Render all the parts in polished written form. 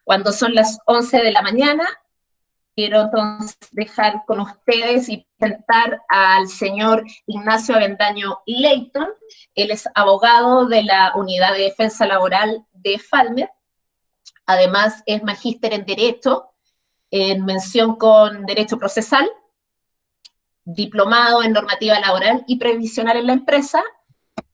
Cuando son las 11 de la mañana, quiero entonces dejar con ustedes y presentar al señor Ignacio Avendaño Leighton. Él es abogado de la Unidad de Defensa Laboral de Falmer. Además, es magíster en Derecho, en mención con Derecho Procesal, diplomado en Normativa Laboral y Previsional en la empresa,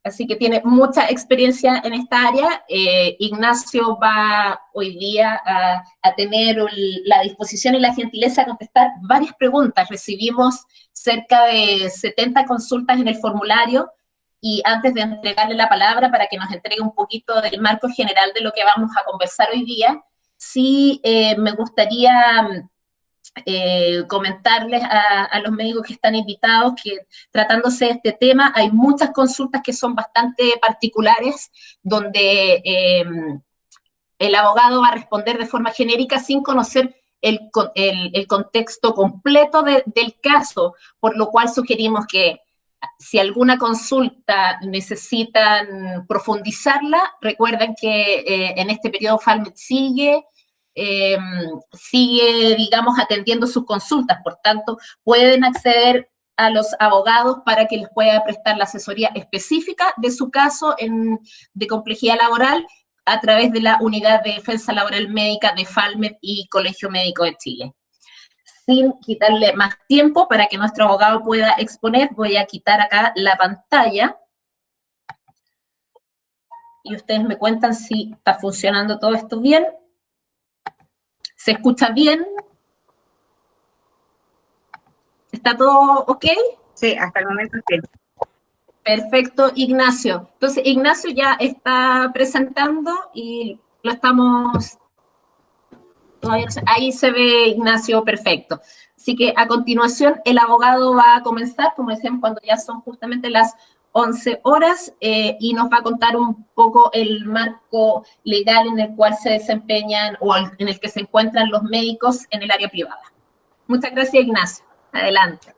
así que tiene mucha experiencia en esta área. Ignacio va hoy día a tener la disposición y la gentileza de contestar varias preguntas. Recibimos cerca de 70 consultas en el formulario, y antes de entregarle la palabra para que nos entregue un poquito del marco general de lo que vamos a conversar hoy día, sí me gustaría comentarles a los médicos que están invitados que, tratándose de este tema, hay muchas consultas que son bastante particulares, donde el abogado va a responder de forma genérica sin conocer el contexto completo del caso, por lo cual sugerimos que si alguna consulta necesitan profundizarla, recuerden que en este periodo Falmet sigue, digamos, atendiendo sus consultas, por tanto, pueden acceder a los abogados para que les pueda prestar la asesoría específica de su caso de complejidad laboral a través de la Unidad de Defensa Laboral Médica de Falmet y Colegio Médico de Chile. Sin quitarle más tiempo para que nuestro abogado pueda exponer, voy a quitar acá la pantalla y ustedes me cuentan si está funcionando todo esto bien. ¿Se escucha bien? ¿Está todo ok? Sí, hasta el momento sí. Perfecto, Ignacio. Entonces, Ignacio ya está presentando y lo estamos... Ahí se ve Ignacio perfecto. Así que a continuación el abogado va a comenzar, como decíamos, cuando ya son justamente las 11 horas, y nos va a contar un poco el marco legal en el cual se desempeñan o en el que se encuentran los médicos en el área privada. Muchas gracias, Ignacio. Adelante.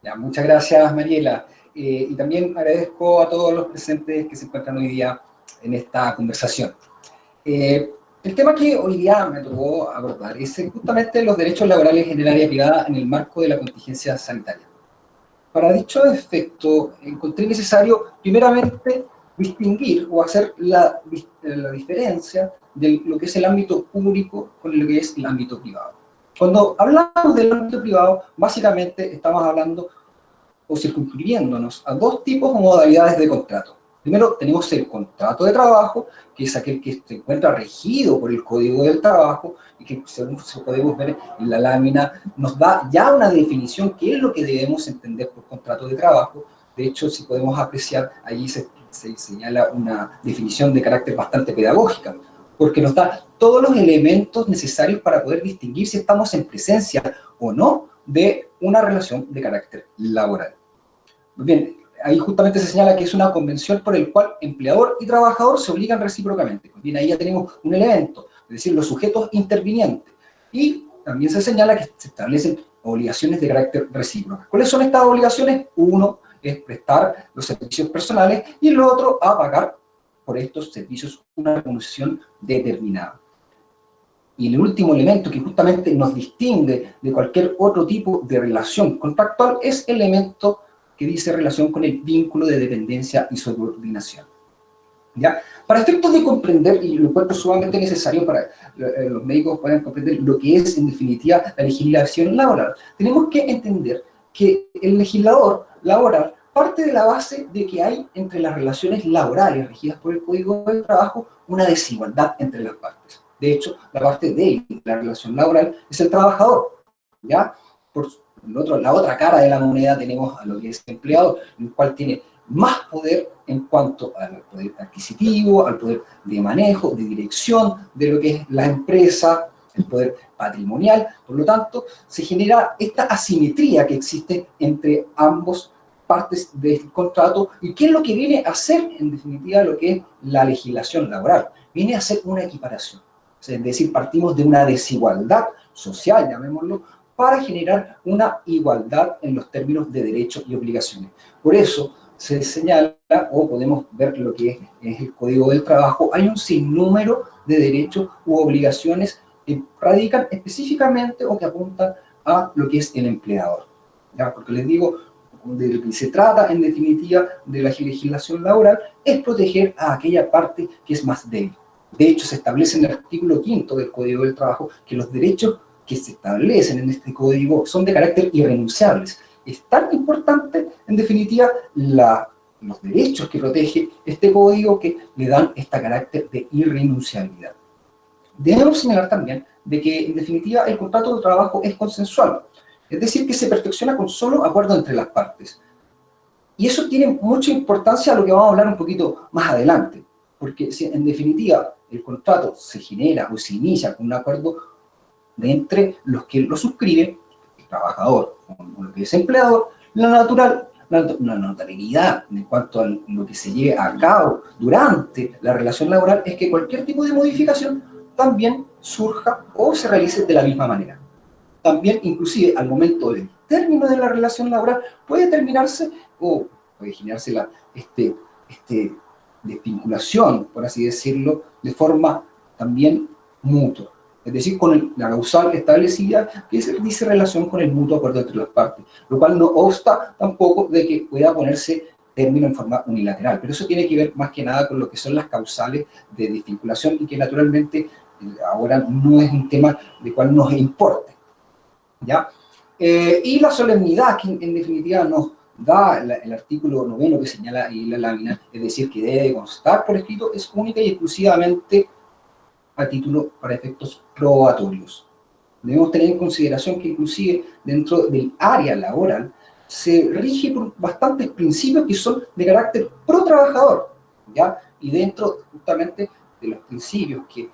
Ya, muchas gracias, Mariela. Y también agradezco a todos los presentes que se encuentran hoy día en esta conversación. El tema que hoy día me tocó abordar es justamente los derechos laborales en el área privada en el marco de la contingencia sanitaria. Para dicho efecto, encontré necesario, primeramente, distinguir o hacer la diferencia de lo que es el ámbito público con lo que es el ámbito privado. Cuando hablamos del ámbito privado, básicamente estamos hablando o circunscribiéndonos a dos tipos o modalidades de contrato. Primero tenemos el contrato de trabajo, que es aquel que se encuentra regido por el Código del Trabajo y que, según podemos ver en la lámina, nos da ya una definición qué es lo que debemos entender por contrato de trabajo. De hecho, si podemos apreciar, allí se señala una definición de carácter bastante pedagógica, porque nos da todos los elementos necesarios para poder distinguir si estamos en presencia o no de una relación de carácter laboral. Muy bien, ahí justamente se señala que es una convención por el cual empleador y trabajador se obligan recíprocamente. Pues bien, ahí ya tenemos un elemento, es decir, los sujetos intervinientes. Y también se señala que se establecen obligaciones de carácter recíproco. ¿Cuáles son estas obligaciones? Uno es prestar los servicios personales y el otro a pagar por estos servicios una remuneración determinada. Y el último elemento que justamente nos distingue de cualquier otro tipo de relación contractual es el elemento que dice relación con el vínculo de dependencia y subordinación. ¿Ya? Para efectos de comprender, y lo encuentro sumamente necesario para los médicos puedan comprender lo que es en definitiva la legislación laboral, tenemos que entender que el legislador laboral parte de la base de que hay entre las relaciones laborales regidas por el Código del Trabajo una desigualdad entre las partes. De hecho, la parte de la relación laboral es el trabajador, ¿ya? Por la otra cara de la moneda tenemos a lo que es el empleador, el cual tiene más poder en cuanto al poder adquisitivo, al poder de manejo, de dirección de lo que es la empresa, el poder patrimonial. Por lo tanto, se genera esta asimetría que existe entre ambos partes del contrato. ¿Y qué es lo que viene a hacer, en definitiva, lo que es la legislación laboral? Viene a hacer una equiparación. Es decir, partimos de una desigualdad social, llamémoslo, para generar una igualdad en los términos de derechos y obligaciones. Por eso se señala, o podemos ver lo que es el Código del Trabajo, hay un sinnúmero de derechos u obligaciones que radican específicamente o que apuntan a lo que es el empleador. ¿Ya? Porque les digo, de lo que se trata en definitiva de la legislación laboral es proteger a aquella parte que es más débil. De hecho, se establece en el artículo 5º del Código del Trabajo que los derechos que se establecen en este código son de carácter irrenunciables. Es tan importante, en definitiva, los derechos que protege este código que le dan este carácter de irrenunciabilidad. Debemos señalar también de que, en definitiva, el contrato de trabajo es consensual, es decir, que se perfecciona con solo acuerdo entre las partes. Y eso tiene mucha importancia a lo que vamos a hablar un poquito más adelante, porque si en definitiva el contrato se genera o se inicia con un acuerdo de entre los que lo suscriben, el trabajador o lo que es empleador, la naturalidad en cuanto a lo que se lleve a cabo durante la relación laboral es que cualquier tipo de modificación también surja o se realice de la misma manera. También, inclusive, al momento del término de la relación laboral, puede terminarse o puede generarse desvinculación, por así decirlo, de forma también mutua. Es decir, con la causal establecida que dice relación con el mutuo acuerdo entre las partes, lo cual no obsta tampoco de que pueda ponerse término en forma unilateral, pero eso tiene que ver más que nada con lo que son las causales de desvinculación y que naturalmente ahora no es un tema de cual nos importe, ¿ya? Y la solemnidad que en definitiva nos da el artículo 9º que señala ahí la lámina, es decir, que debe constar por escrito, es única y exclusivamente a título para efectos probatorios. Debemos tener en consideración que inclusive dentro del área laboral se rige por bastantes principios que son de carácter pro trabajador, ¿ya? Y dentro justamente de los principios que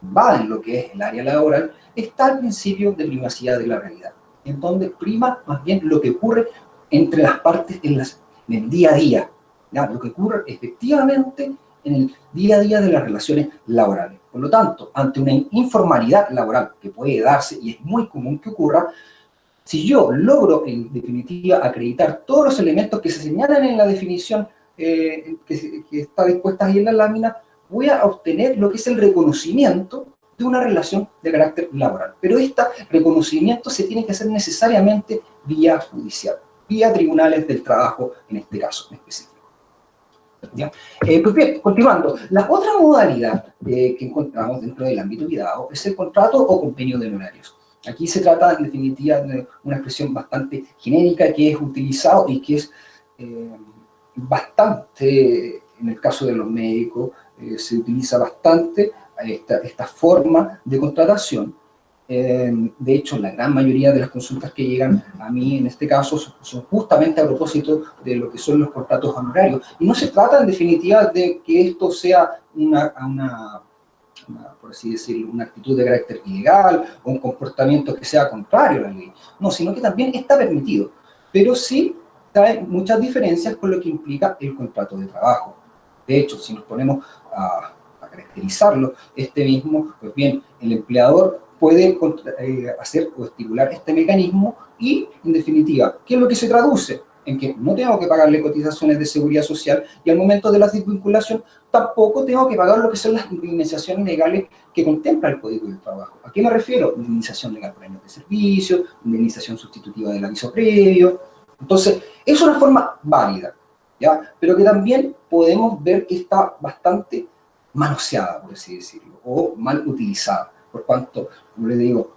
invaden lo que es el área laboral está el principio de privacidad de la realidad, en donde prima más bien lo que ocurre entre las partes en el día a día, ¿ya? Lo que ocurre efectivamente en el día a día de las relaciones laborales. Por lo tanto, ante una informalidad laboral que puede darse y es muy común que ocurra, si yo logro en definitiva acreditar todos los elementos que se señalan en la definición que está dispuesta ahí en la lámina, voy a obtener lo que es el reconocimiento de una relación de carácter laboral. Pero este reconocimiento se tiene que hacer necesariamente vía judicial, vía tribunales del trabajo en este caso en específico. ¿Ya? Pues bien, continuando, la otra modalidad que encontramos dentro del ámbito cuidado es el contrato o convenio de honorarios. Aquí se trata, en definitiva, de una expresión bastante genérica que es utilizado y que es bastante, en el caso de los médicos, se utiliza bastante esta forma de contratación. De hecho, la gran mayoría de las consultas que llegan a mí, en este caso, son justamente a propósito de lo que son los contratos honorarios. Y no se trata, en definitiva, de que esto sea por así decirlo, una actitud de carácter ilegal o un comportamiento que sea contrario a la ley. No, sino que también está permitido. Pero sí trae muchas diferencias con lo que implica el contrato de trabajo. De hecho, si nos ponemos a caracterizarlo, pues bien, el empleador puede hacer o estipular este mecanismo y, en definitiva, ¿qué es lo que se traduce? En que no tengo que pagarle cotizaciones de seguridad social y al momento de la desvinculación tampoco tengo que pagar lo que son las indemnizaciones legales que contempla el Código del Trabajo. ¿A qué me refiero? Indemnización legal por años de servicio, indemnización sustitutiva del aviso previo. Entonces, es una forma válida, ¿ya? Pero que también podemos ver que está bastante manoseada, por así decirlo, o mal utilizada, por cuanto, como les digo,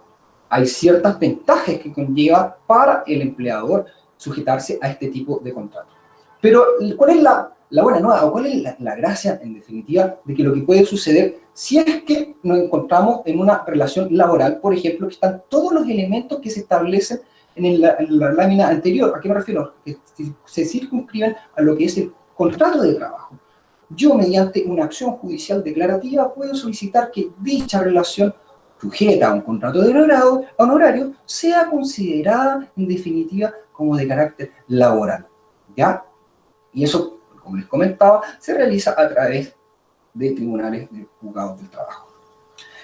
hay ciertas ventajas que conlleva para el empleador sujetarse a este tipo de contrato. Pero, ¿cuál es la buena nueva o cuál es la gracia, en definitiva, de que lo que puede suceder si es que nos encontramos en una relación laboral, por ejemplo, que están todos los elementos que se establecen en la lámina anterior? ¿A qué me refiero? Que se circunscriben a lo que es el contrato de trabajo. Yo, mediante una acción judicial declarativa, puedo solicitar que dicha relación sujeta a un contrato de honorario sea considerada, en definitiva, como de carácter laboral, ¿ya? Y eso, como les comentaba, se realiza a través de tribunales de juzgados del trabajo.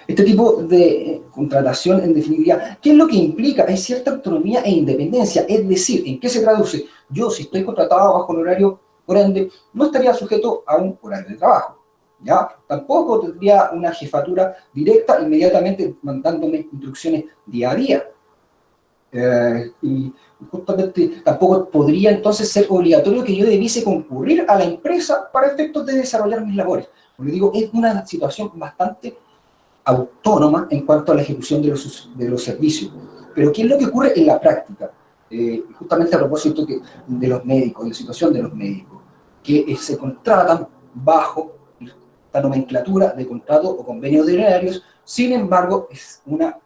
Este tipo de contratación, en definitiva, ¿qué es lo que implica? Es cierta autonomía e independencia, es decir, ¿en qué se traduce? Yo, si estoy contratado bajo un horario, por ende, no estaría sujeto a un horario de trabajo. ¿ya? Tampoco tendría una jefatura directa inmediatamente mandándome instrucciones día a día. Y justamente tampoco podría entonces ser obligatorio que yo debiese concurrir a la empresa para efectos de desarrollar mis labores. Como digo, es una situación bastante autónoma en cuanto a la ejecución de los servicios. Pero ¿qué es lo que ocurre en la práctica? Justamente a propósito de los médicos, de la situación de los médicos, que se contratan bajo esta nomenclatura de contrato o convenios de honorarios, sin embargo, es una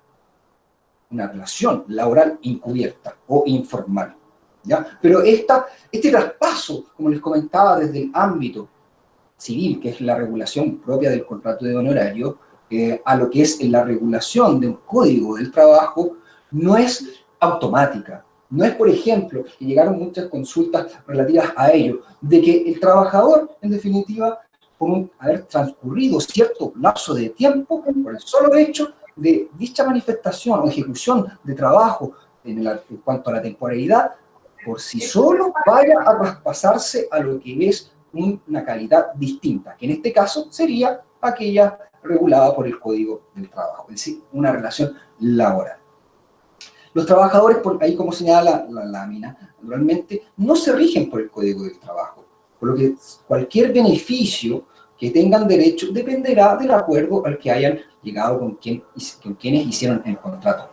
relación laboral encubierta o informal, ¿ya? Pero este traspaso, como les comentaba, desde el ámbito civil, que es la regulación propia del contrato de honorario, a lo que es la regulación de un código del trabajo, no es automática. No es, por ejemplo, que llegaron muchas consultas relativas a ello, de que el trabajador, en definitiva, por haber transcurrido cierto lapso de tiempo, por el solo hecho de dicha manifestación o ejecución de trabajo en cuanto a la temporalidad, por sí solo vaya a traspasarse a lo que es una calidad distinta, que en este caso sería aquella regulada por el Código del Trabajo, es decir, una relación laboral. Los trabajadores, por ahí como señala la lámina, naturalmente no se rigen por el Código del Trabajo, por lo que cualquier beneficio que tengan derecho dependerá del acuerdo al que hayan llegado con quienes hicieron el contrato.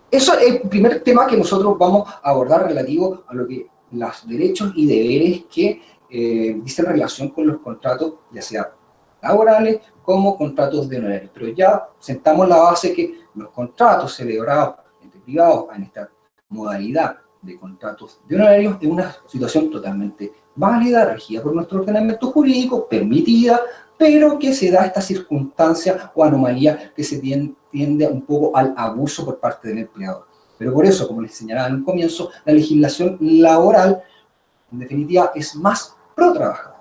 Eso es el primer tema que nosotros vamos a abordar relativo a lo que los derechos y deberes que dicen relación con los contratos, ya sea laborales como contratos de honorarios. Pero ya sentamos la base que los contratos celebrados entre privados en esta modalidad de contratos de honorarios es una situación totalmente válida, regida por nuestro ordenamiento jurídico, permitida, pero que se da esta circunstancia o anomalía que se tiende un poco al abuso por parte del empleador. Pero por eso, como les señalaba en un comienzo, la legislación laboral, en definitiva, es más pro trabajador.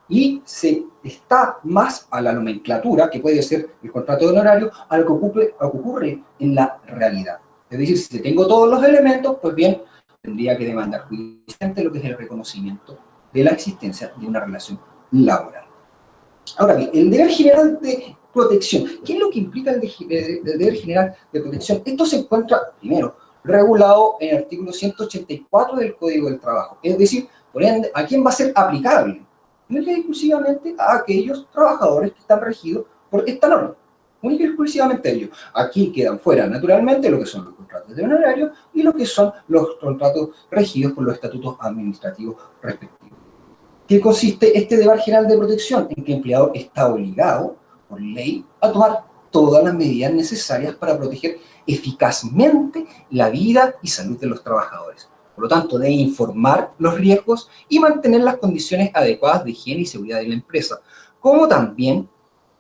Y se está más a la nomenclatura, que puede ser el contrato de honorario, a lo que ocurre en la realidad. Es decir, si tengo todos los elementos, pues bien, tendría que demandar judicialmente lo que es el reconocimiento de la existencia de una relación laboral. Ahora bien, el deber general de protección. ¿Qué es lo que implica el deber general de protección? Esto se encuentra, primero, regulado en el artículo 184 del Código del Trabajo. Es decir, por ende, ¿a quién va a ser aplicable? Única y exclusivamente a aquellos trabajadores que están regidos por esta norma. Única y exclusivamente a ellos. Aquí quedan fuera, naturalmente, lo que son los contratos de honorario y lo que son los contratos regidos por los estatutos administrativos respectivos. ¿Qué consiste este deber general de protección? En que el empleador está obligado, por ley, a tomar todas las medidas necesarias para proteger eficazmente la vida y salud de los trabajadores. Por lo tanto, debe informar los riesgos y mantener las condiciones adecuadas de higiene y seguridad de la empresa, como también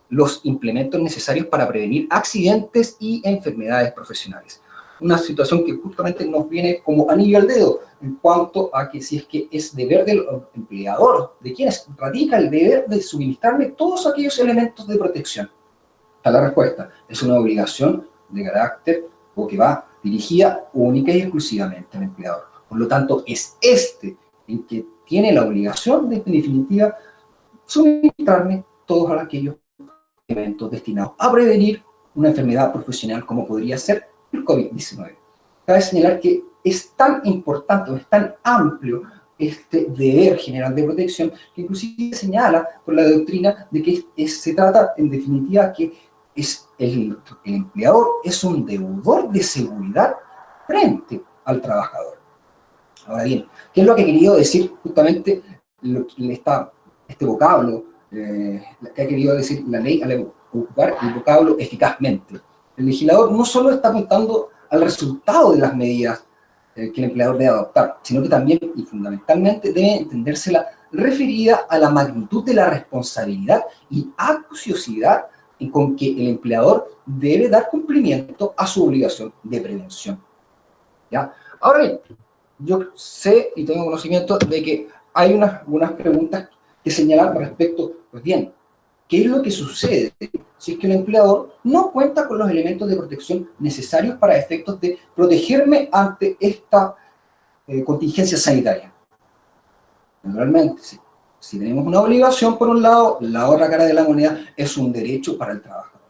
los implementos necesarios para prevenir accidentes y enfermedades profesionales. Una situación que justamente nos viene como anillo al dedo en cuanto a que si es que es deber del empleador, de quienes radica el deber de suministrarme todos aquellos elementos de protección. Está la respuesta. Es una obligación de carácter o que va dirigida única y exclusivamente al empleador. Por lo tanto, es en que tiene la obligación de, en definitiva, suministrarme todos aquellos elementos destinados a prevenir una enfermedad profesional como podría ser el COVID-19. Cabe señalar que es tan importante o es tan amplio este deber general de protección que inclusive señala por la doctrina de que se trata en definitiva que es el empleador es un deudor de seguridad frente al trabajador. Ahora bien, ¿qué es lo que ha querido decir justamente este vocablo que ha querido decir la ley al ocupar el vocablo eficazmente? El legislador no solo está apuntando al resultado de las medidas que el empleador debe adoptar, sino que también y fundamentalmente debe entendérsela referida a la magnitud de la responsabilidad y acuciosidad con que el empleador debe dar cumplimiento a su obligación de prevención. ¿Ya? Ahora bien, yo sé y tengo conocimiento de que hay algunas preguntas que señalan respecto, pues bien, ¿qué es lo que sucede si es que el empleador no cuenta con los elementos de protección necesarios para efectos de protegerme ante esta contingencia sanitaria? Naturalmente, sí. si tenemos una obligación por un lado, la otra cara de la moneda es un derecho para el trabajador.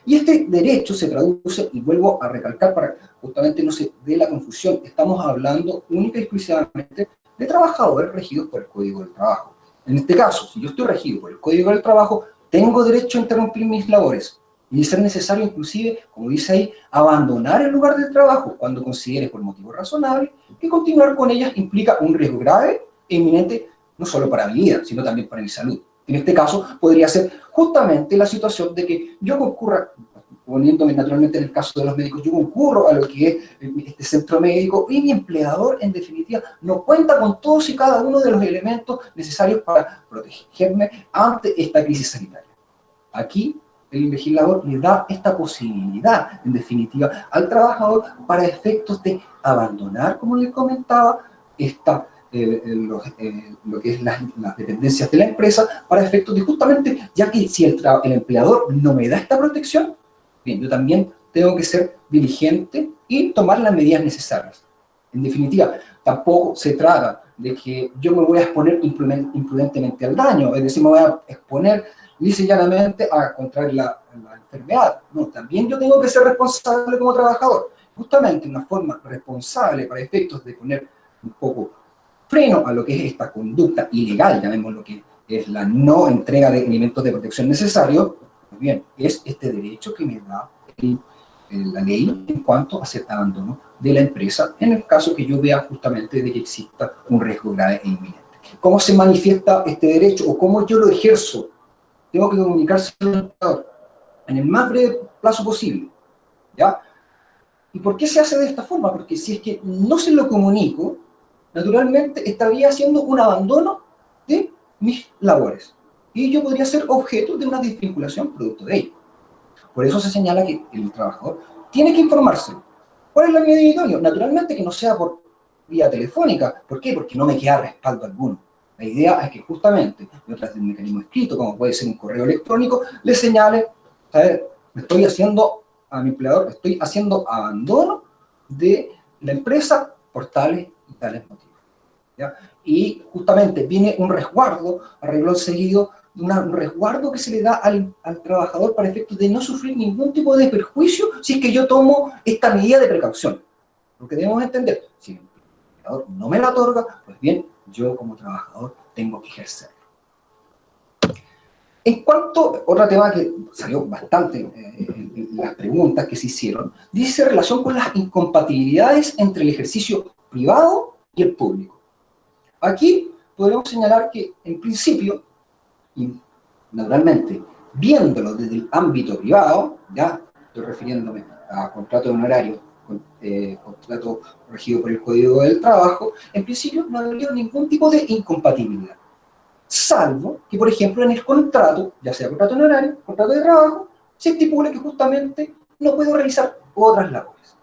Y este derecho se traduce, y vuelvo a recalcar para que justamente no se dé la confusión, estamos hablando única y exclusivamente de trabajadores regidos por el Código del Trabajo. En este caso, si yo estoy regido por el Código del Trabajo, tengo derecho a interrumpir mis labores, y de ser necesario inclusive, como dice ahí, abandonar el lugar del trabajo cuando considere por motivos razonables que continuar con ellas implica un riesgo grave e inminente, no solo para mi vida, sino también para mi salud. En este caso, podría ser justamente la situación de que yo concurra, poniéndome naturalmente en el caso de los médicos, yo concurro a lo que es este centro médico y mi empleador, en definitiva, no cuenta con todos y cada uno de los elementos necesarios para protegerme ante esta crisis sanitaria. Aquí, el legislador le da esta posibilidad, en definitiva, al trabajador para efectos de abandonar, como les comentaba, lo que es las dependencias de la empresa, para efectos de justamente, ya que si el empleador no me da esta protección, bien, yo también tengo que ser diligente y tomar las medidas necesarias. En definitiva, tampoco se trata de que yo me voy a exponer imprudentemente al daño, es decir, me voy a exponer lisa y llanamente a contraer la enfermedad. No, también yo tengo que ser responsable como trabajador. Justamente una forma responsable para efectos de poner un poco freno a lo que es esta conducta ilegal, llamémoslo que es la no entrega de elementos de protección necesarios, pues bien, es este derecho que me da la ley en cuanto a hacer abandono de la empresa, en el caso que yo vea justamente de que exista un riesgo grave e inminente. ¿Cómo se manifiesta este derecho o cómo yo lo ejerzo? Tengo que comunicarse al empleador en el más breve plazo posible, ¿ya? ¿Y por qué se hace de esta forma? Porque si es que no se lo comunico, naturalmente estaría haciendo un abandono de mis labores. Y yo podría ser objeto de una desvinculación producto de ello. Por eso se señala que el trabajador tiene que informarse. ¿Cuál es la medida idónea? Naturalmente que no sea por vía telefónica. ¿Por qué? Porque no me queda respaldo alguno. La idea es que justamente, a través de un mecanismo escrito, como puede ser un correo electrónico, le señale, ¿sabes? Me estoy haciendo a mi empleador, estoy haciendo abandono de la empresa por tales y tales motivos, ¿ya? Y justamente viene un resguardo, arreglón seguido, un resguardo que se le da al trabajador para efectos de no sufrir ningún tipo de perjuicio si es que yo tomo esta medida de precaución. Porque debemos entender, si el empleador no me la otorga, pues bien, yo como trabajador tengo que ejercerlo. En cuanto, otro tema que salió bastante en las preguntas que se hicieron, dice relación con las incompatibilidades entre el ejercicio privado y el público. Aquí podemos señalar que, en principio, y naturalmente, viéndolo desde el ámbito privado, ya estoy refiriéndome a contrato de honorario, contrato regido por el Código del Trabajo, en principio no habría ningún tipo de incompatibilidad. Salvo que, por ejemplo, en el contrato, ya sea contrato honorario, contrato de trabajo, se estipule que justamente no puedo realizar otras labores.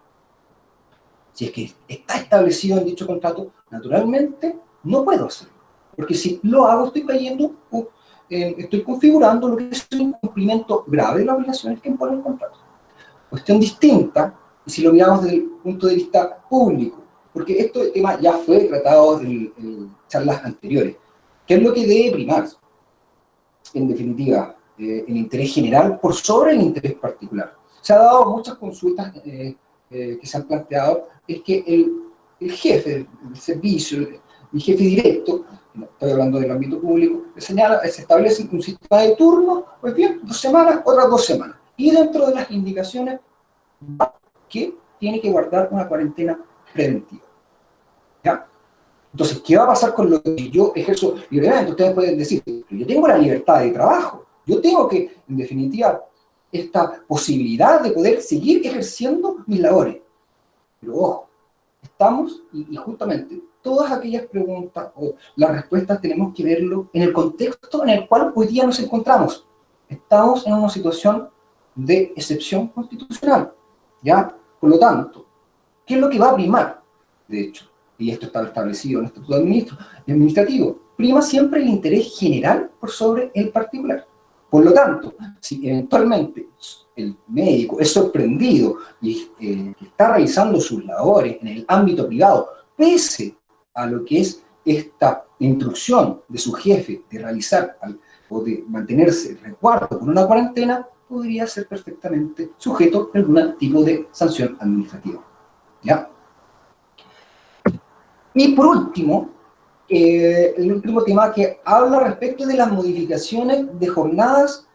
Si es que está establecido en dicho contrato, naturalmente no puedo hacerlo. Porque si lo hago, estoy cayendo, estoy configurando lo que es un incumplimiento grave de las obligaciones que impone el contrato. Cuestión distinta, y si lo miramos desde el punto de vista público, porque este tema ya fue tratado en charlas anteriores. ¿Qué es lo que debe primar? En definitiva, el interés general por sobre el interés particular. Se ha dado muchas consultas que se han planteado, es que el jefe del servicio, el jefe directo, no estoy hablando del ámbito público, señala, se establece un sistema de turno, pues bien, 2 semanas, otras 2 semanas. Y dentro de las indicaciones, que tiene que guardar una cuarentena preventiva. ¿Ya? Entonces, ¿qué va a pasar con lo que yo ejerzo libremente? Ustedes pueden decir, yo tengo la libertad de trabajo, yo tengo que, en definitiva, esta posibilidad de poder seguir ejerciendo mis labores. Pero ojo, estamos, y justamente, todas aquellas preguntas o las respuestas tenemos que verlo en el contexto en el cual hoy día nos encontramos. Estamos en una situación de excepción constitucional, ¿ya? Por lo tanto, ¿qué es lo que va a primar? De hecho, y esto está establecido en el Estatuto Administrativo, prima siempre el interés general por sobre el particular. Por lo tanto, si eventualmente el médico es sorprendido y está realizando sus labores en el ámbito privado, pese a lo que es esta instrucción de su jefe de realizar o de mantenerse resguardo con una cuarentena, podría ser perfectamente sujeto a algún tipo de sanción administrativa. ¿Ya? Y por último, el último tema que habla respecto de las modificaciones de jornadas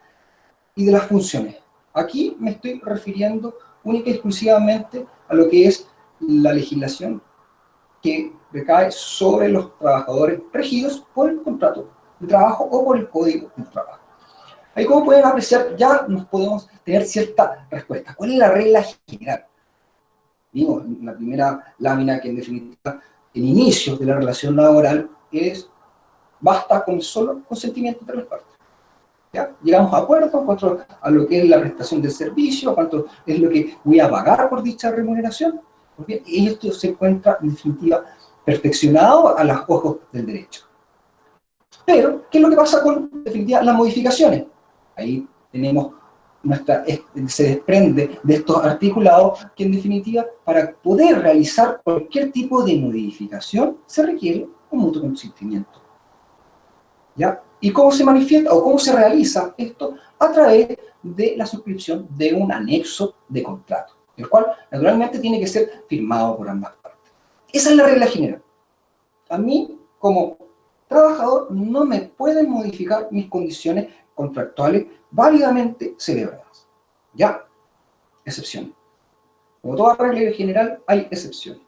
y de las funciones. Aquí me estoy refiriendo única y exclusivamente a lo que es la legislación que recae sobre los trabajadores regidos por el contrato de trabajo o por el código de trabajo. Ahí, como pueden apreciar, ya nos podemos tener cierta respuesta. ¿Cuál es la regla general? Vimos en la primera lámina que en definitiva el inicio de la relación laboral basta con solo consentimiento entre las partes. ¿Ya? Llegamos a acuerdos en cuanto a lo que es la prestación del servicio, a cuánto es lo que voy a pagar por dicha remuneración. Pues bien, y esto se encuentra en definitiva perfeccionado a los ojos del derecho. Pero, ¿qué es lo que pasa con, en definitiva, las modificaciones? Ahí tenemos se desprende de estos articulados que en definitiva para poder realizar cualquier tipo de modificación se requiere un mutuo consentimiento. ¿Ya? ¿Y cómo se manifiesta o cómo se realiza esto? A través de la suscripción de un anexo de contrato, el cual naturalmente tiene que ser firmado por ambas partes. Esa es la regla general. A mí, como trabajador, no me pueden modificar mis condiciones contractuales válidamente celebradas. ¿Ya? Excepción. Como toda regla general, hay excepciones.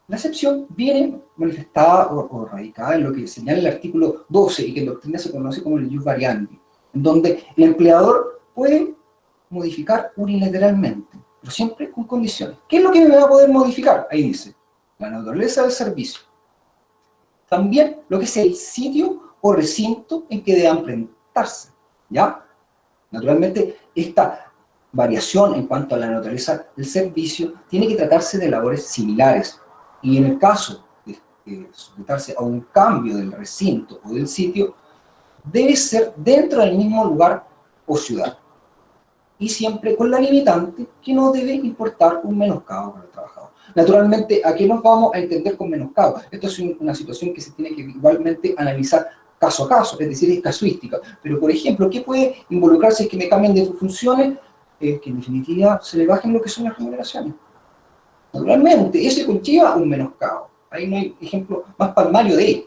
La excepción viene manifestada o radicada en lo que señala el artículo 12 y que en doctrina se conoce como el ius variandi, en donde el empleador puede modificar unilateralmente, pero siempre con condiciones. ¿Qué es lo que me va a poder modificar? Ahí dice, la naturaleza del servicio. También lo que es el sitio o recinto en que deban presentarse, ¿ya? Naturalmente, esta variación en cuanto a la naturaleza del servicio tiene que tratarse de labores similares. Y en el caso de sujetarse a un cambio del recinto o del sitio, debe ser dentro del mismo lugar o ciudad. Y siempre con la limitante que no debe importar un menoscabo para el trabajador. Naturalmente, ¿a qué nos vamos a entender con menoscabo? Esto es una situación que se tiene que igualmente analizar caso a caso, es decir, es casuística. Pero, por ejemplo, ¿qué puede involucrarse si es que me cambian de funciones? Que en definitiva se le bajen lo que son las remuneraciones. Naturalmente, eso conlleva un menoscabo. Ahí no hay ejemplo más palmario de ello.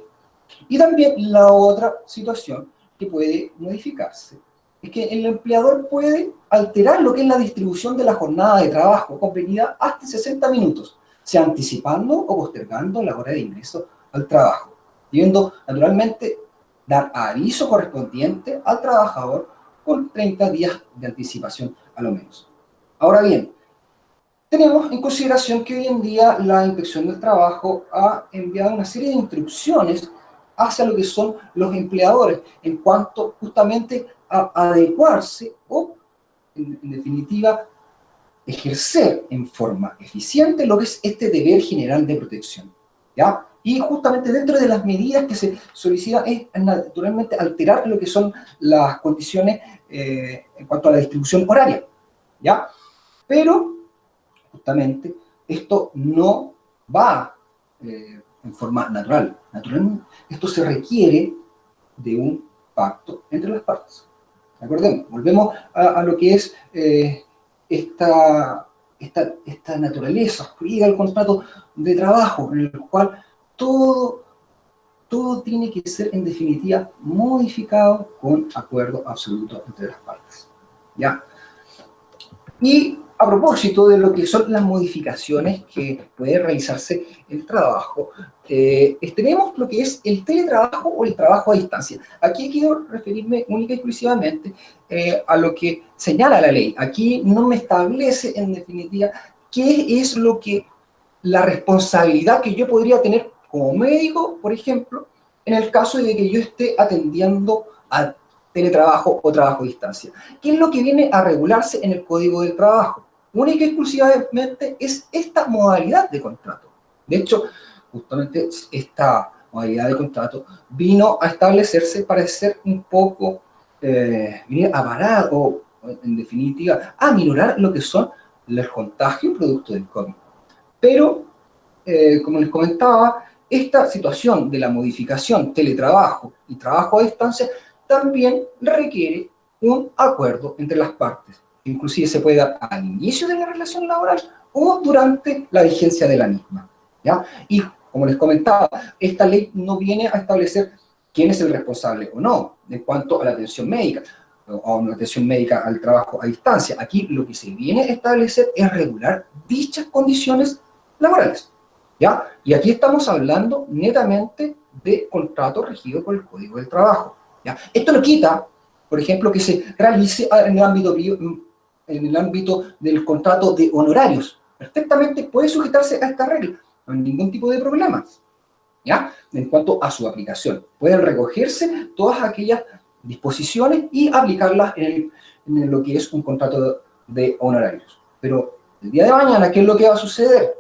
Y también la otra situación que puede modificarse es que el empleador puede alterar lo que es la distribución de la jornada de trabajo, comprendida hasta 60 minutos, sea anticipando o postergando la hora de ingreso al trabajo, debiendo naturalmente dar aviso correspondiente al trabajador con 30 días de anticipación a lo menos. Ahora bien, tenemos en consideración que hoy en día la Inspección del Trabajo ha enviado una serie de instrucciones hacia lo que son los empleadores en cuanto justamente a adecuarse o, en definitiva, ejercer en forma eficiente lo que es este deber general de protección, ¿ya? Y justamente dentro de las medidas que se solicitan es naturalmente alterar lo que son las condiciones en cuanto a la distribución horaria, ¿ya? Pero justamente esto no va en forma natural. Naturalmente, esto se requiere de un pacto entre las partes. Recordemos, volvemos a lo que es esta naturaleza jurídica del contrato de trabajo, en el cual todo tiene que ser, en definitiva, modificado con acuerdo absoluto entre las partes. ¿Ya? Y a propósito de lo que son las modificaciones que puede realizarse el trabajo, tenemos lo que es el teletrabajo o el trabajo a distancia. Aquí quiero referirme única y exclusivamente a lo que señala la ley. Aquí no me establece, en definitiva, qué es lo que la responsabilidad que yo podría tener como médico, por ejemplo, en el caso de que yo esté atendiendo a teletrabajo o trabajo a distancia. ¿Qué es lo que viene a regularse en el Código del Trabajo? Única y exclusivamente es esta modalidad de contrato. De hecho, justamente esta modalidad de contrato vino a establecerse para ser un poco, venir a parar o, en definitiva, a minorar lo que son los contagios producto del COVID. Pero, como les comentaba, esta situación de la modificación teletrabajo y trabajo a distancia también requiere un acuerdo entre las partes. Inclusive se puede dar al inicio de la relación laboral o durante la vigencia de la misma, ¿ya? Y como les comentaba, esta ley no viene a establecer quién es el responsable o no en cuanto a la atención médica o una atención médica al trabajo a distancia. Aquí lo que se viene a establecer es regular dichas condiciones laborales, ¿ya? Y aquí estamos hablando netamente de contrato regido por el Código del Trabajo, ¿ya? Esto no quita, por ejemplo, que se realice en el ámbito del contrato de honorarios. Perfectamente puede sujetarse a esta regla, no hay ningún tipo de problema, ¿ya? En cuanto a su aplicación, pueden recogerse todas aquellas disposiciones y aplicarlas en lo que es un contrato de honorarios. Pero el día de mañana, ¿qué es lo que va a suceder?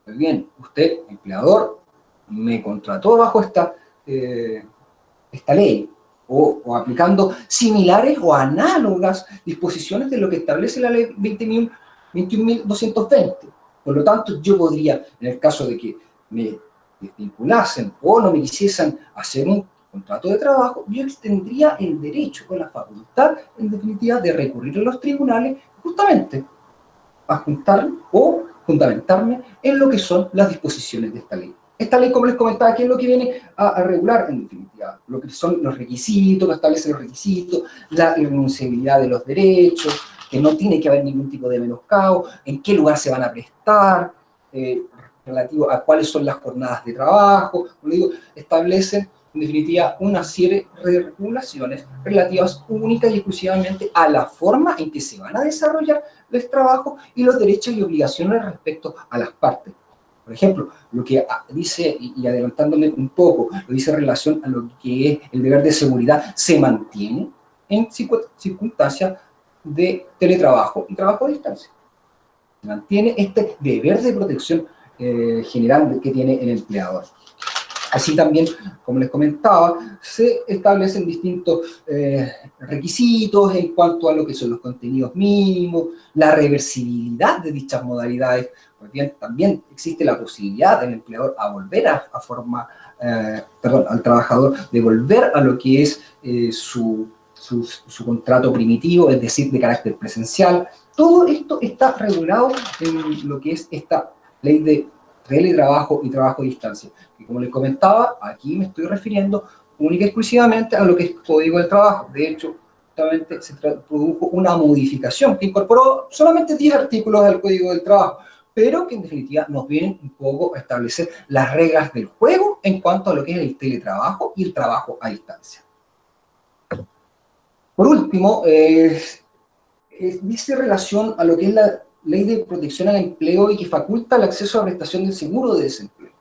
Pues bien, usted, empleador, me contrató bajo esta ley, o aplicando similares o análogas disposiciones de lo que establece la ley 21.220. Por lo tanto, yo podría, en el caso de que me vinculasen o no me quisiesen hacer un contrato de trabajo, yo tendría el derecho o la facultad, en definitiva, de recurrir a los tribunales justamente a juntar o fundamentarme en lo que son las disposiciones de esta ley. Esta ley, como les comentaba, ¿qué es lo que viene a regular, en definitiva? Lo que son los requisitos, lo establece los requisitos, la irrenunciabilidad de los derechos, que no tiene que haber ningún tipo de menoscabo, en qué lugar se van a prestar, relativo a cuáles son las jornadas de trabajo. Como digo, establecen, en definitiva, una serie de regulaciones relativas únicas y exclusivamente a la forma en que se van a desarrollar los trabajos y los derechos y obligaciones respecto a las partes. Por ejemplo, lo que dice, y adelantándome un poco, lo dice en relación a lo que es el deber de seguridad, se mantiene en circunstancias de teletrabajo y trabajo a distancia. Se mantiene este deber de protección general que tiene el empleador. Así también, como les comentaba, se establecen distintos requisitos en cuanto a lo que son los contenidos mínimos, la reversibilidad de dichas modalidades. Pues bien, también existe la posibilidad del empleador a volver al trabajador de volver a lo que es su contrato primitivo, es decir, de carácter presencial. Todo esto está regulado en lo que es esta ley de teletrabajo y trabajo a distancia. Y como les comentaba, aquí me estoy refiriendo única y exclusivamente a lo que es el Código del Trabajo. De hecho, justamente se produjo una modificación que incorporó solamente 10 artículos del Código del Trabajo, pero que en definitiva nos vienen un poco a establecer las reglas del juego en cuanto a lo que es el teletrabajo y el trabajo a distancia. Por último, dice relación a lo que es la Ley de Protección al Empleo y que faculta el acceso a prestación del seguro de desempleo.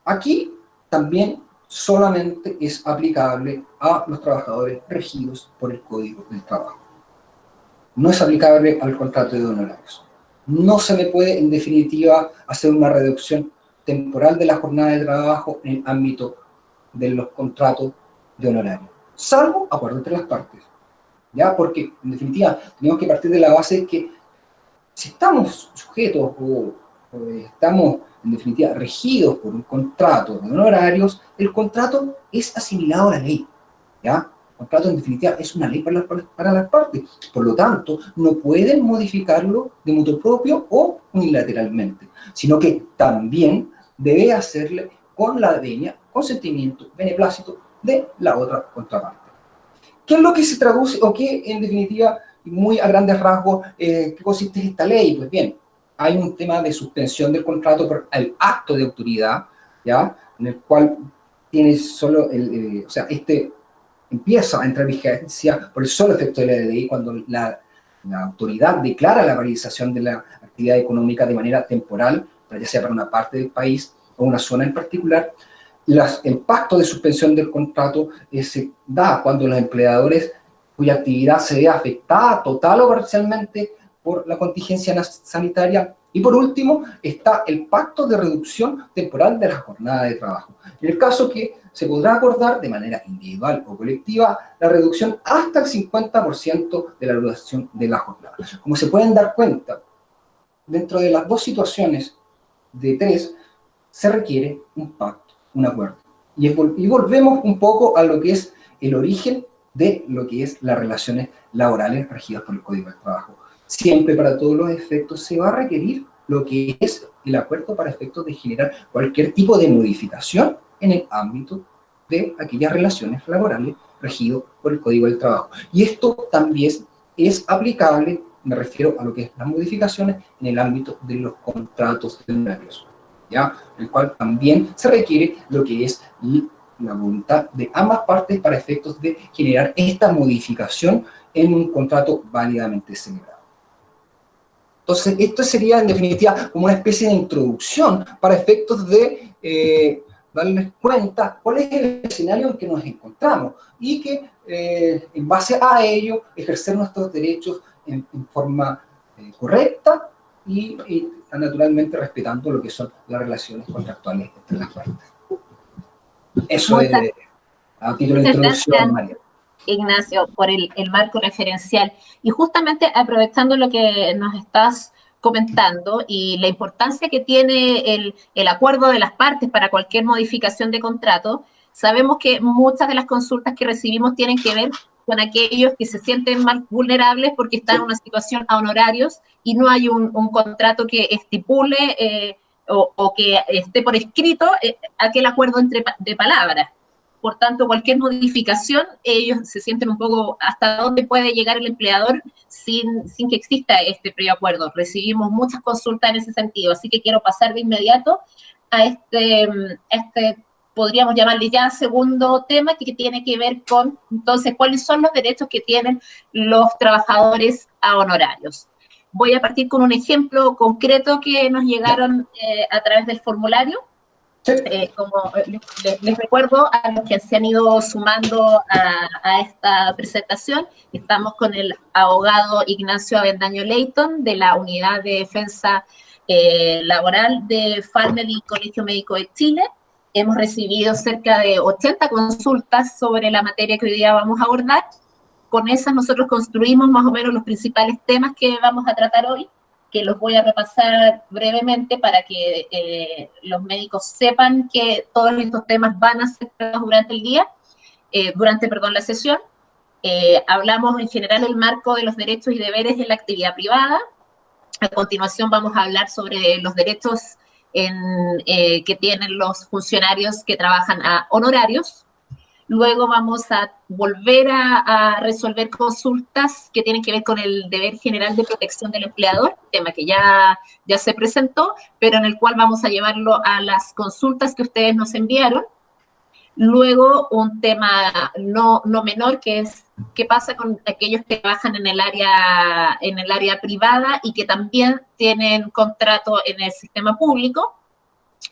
Aquí también solamente es aplicable a los trabajadores regidos por el Código del Trabajo. No es aplicable al contrato de honorarios. No se le puede, en definitiva, hacer una reducción temporal de la jornada de trabajo en el ámbito de los contratos de honorarios, salvo acuerdo entre las partes. ¿Ya? Porque, en definitiva, tenemos que partir de la base de que si estamos sujetos o estamos, en definitiva, regidos por un contrato de honorarios, el contrato es asimilado a la ley, ¿ya? El contrato, en definitiva, es una ley para las partes. Por lo tanto, no pueden modificarlo de motu propio o unilateralmente, sino que también debe hacerle con la venia, consentimiento, beneplácito de la otra contraparte. ¿Qué es lo que se traduce o qué, en definitiva, muy a grandes rasgos, qué consiste esta ley? Pues bien, hay un tema de suspensión del contrato por el acto de autoridad, ¿ya? En el cual tiene solo, empieza a entrar en vigencia por el solo efecto de la ley cuando la autoridad declara la paralización de la actividad económica de manera temporal, ya sea para una parte del país o una zona en particular. El pacto de suspensión del contrato se da cuando los empleadores cuya actividad se ve afectada total o parcialmente por la contingencia sanitaria. Y por último, está el pacto de reducción temporal de la jornada de trabajo. En el caso que se podrá acordar de manera individual o colectiva la reducción hasta el 50% de la duración de la jornada. Como se pueden dar cuenta, dentro de las dos situaciones de tres, se requiere un pacto, un acuerdo. Y volvemos un poco a lo que es el origen de lo que es las relaciones laborales regidas por el Código del Trabajo. Siempre, para todos los efectos, se va a requerir lo que es el acuerdo para efectos de generar cualquier tipo de modificación en el ámbito de aquellas relaciones laborales regidas por el Código del Trabajo. Y esto también es aplicable, me refiero a lo que es las modificaciones en el ámbito de los contratos de horarios, ¿ya? El cual también se requiere lo que es la voluntad de ambas partes para efectos de generar esta modificación en un contrato válidamente celebrado. Entonces, esto sería en definitiva como una especie de introducción para efectos de darles cuenta cuál es el escenario en que nos encontramos y que en base a ello ejercer nuestros derechos en forma correcta y naturalmente respetando lo que son las relaciones contractuales entre las partes. Eso es a título de introducción, María. Ignacio, por el marco referencial. Y justamente aprovechando lo que nos estás comentando y la importancia que tiene el acuerdo de las partes para cualquier modificación de contrato, sabemos que muchas de las consultas que recibimos tienen que ver con aquellos que se sienten más vulnerables porque están en una situación a honorarios y no hay un contrato que estipule o que esté por escrito aquel acuerdo de palabras. Por tanto, cualquier modificación, ellos se sienten un poco hasta dónde puede llegar el empleador sin que exista este previo acuerdo. Recibimos muchas consultas en ese sentido, así que quiero pasar de inmediato a este podríamos llamarle ya segundo tema, que tiene que ver con, entonces, cuáles son los derechos que tienen los trabajadores a honorarios. Voy a partir con un ejemplo concreto que nos llegaron a través del formulario. Como les recuerdo a los que se han ido sumando a esta presentación, estamos con el abogado Ignacio Avendaño Leighton de la Unidad de Defensa Laboral de Farmel y Colegio Médico de Chile. Hemos recibido cerca de 80 consultas sobre la materia que hoy día vamos a abordar. Con esas nosotros construimos más o menos los principales temas que vamos a tratar hoy, que los voy a repasar brevemente para que los médicos sepan que todos estos temas van a ser tratados durante el día, durante la sesión. Hablamos en general el marco de los derechos y deberes en la actividad privada. A continuación vamos a hablar sobre los derechos que tienen los funcionarios que trabajan a honorarios. Luego vamos a volver a resolver consultas que tienen que ver con el deber general de protección del empleador, tema que ya se presentó, pero en el cual vamos a llevarlo a las consultas que ustedes nos enviaron. Luego un tema no menor, que es qué pasa con aquellos que trabajan en el área privada y que también tienen contrato en el sistema público.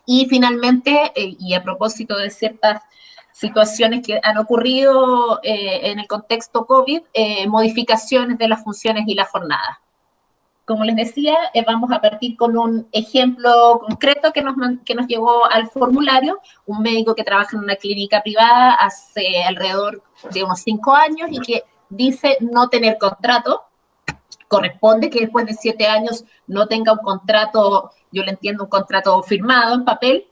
Y finalmente, y a propósito de ciertas situaciones que han ocurrido en el contexto COVID, modificaciones de las funciones y la jornada. Como les decía, vamos a partir con un ejemplo concreto que nos llegó al formulario, un médico que trabaja en una clínica privada hace alrededor de unos 5 años y que dice no tener contrato. Corresponde que después de 7 años no tenga un contrato, yo le entiendo, un contrato firmado en papel.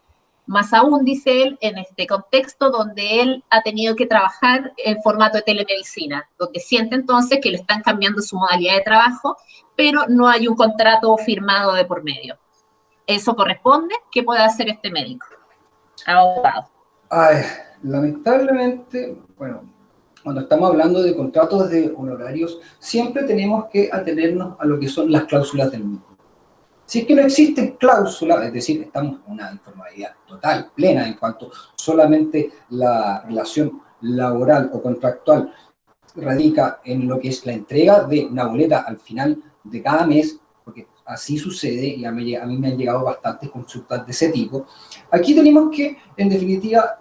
Más aún, dice él, en este contexto donde él ha tenido que trabajar en formato de telemedicina, donde siente entonces que le están cambiando su modalidad de trabajo, pero no hay un contrato firmado de por medio. ¿Eso corresponde? ¿Qué puede hacer este médico? Abogado. Lamentablemente, bueno, cuando estamos hablando de contratos de honorarios, siempre tenemos que atenernos a lo que son las cláusulas del mismo. Si es que no existen cláusulas, es decir, estamos en una informalidad total, plena, en cuanto solamente la relación laboral o contractual radica en lo que es la entrega de una boleta al final de cada mes, porque así sucede, y a mí me han llegado bastantes consultas de ese tipo. Aquí tenemos que, en definitiva,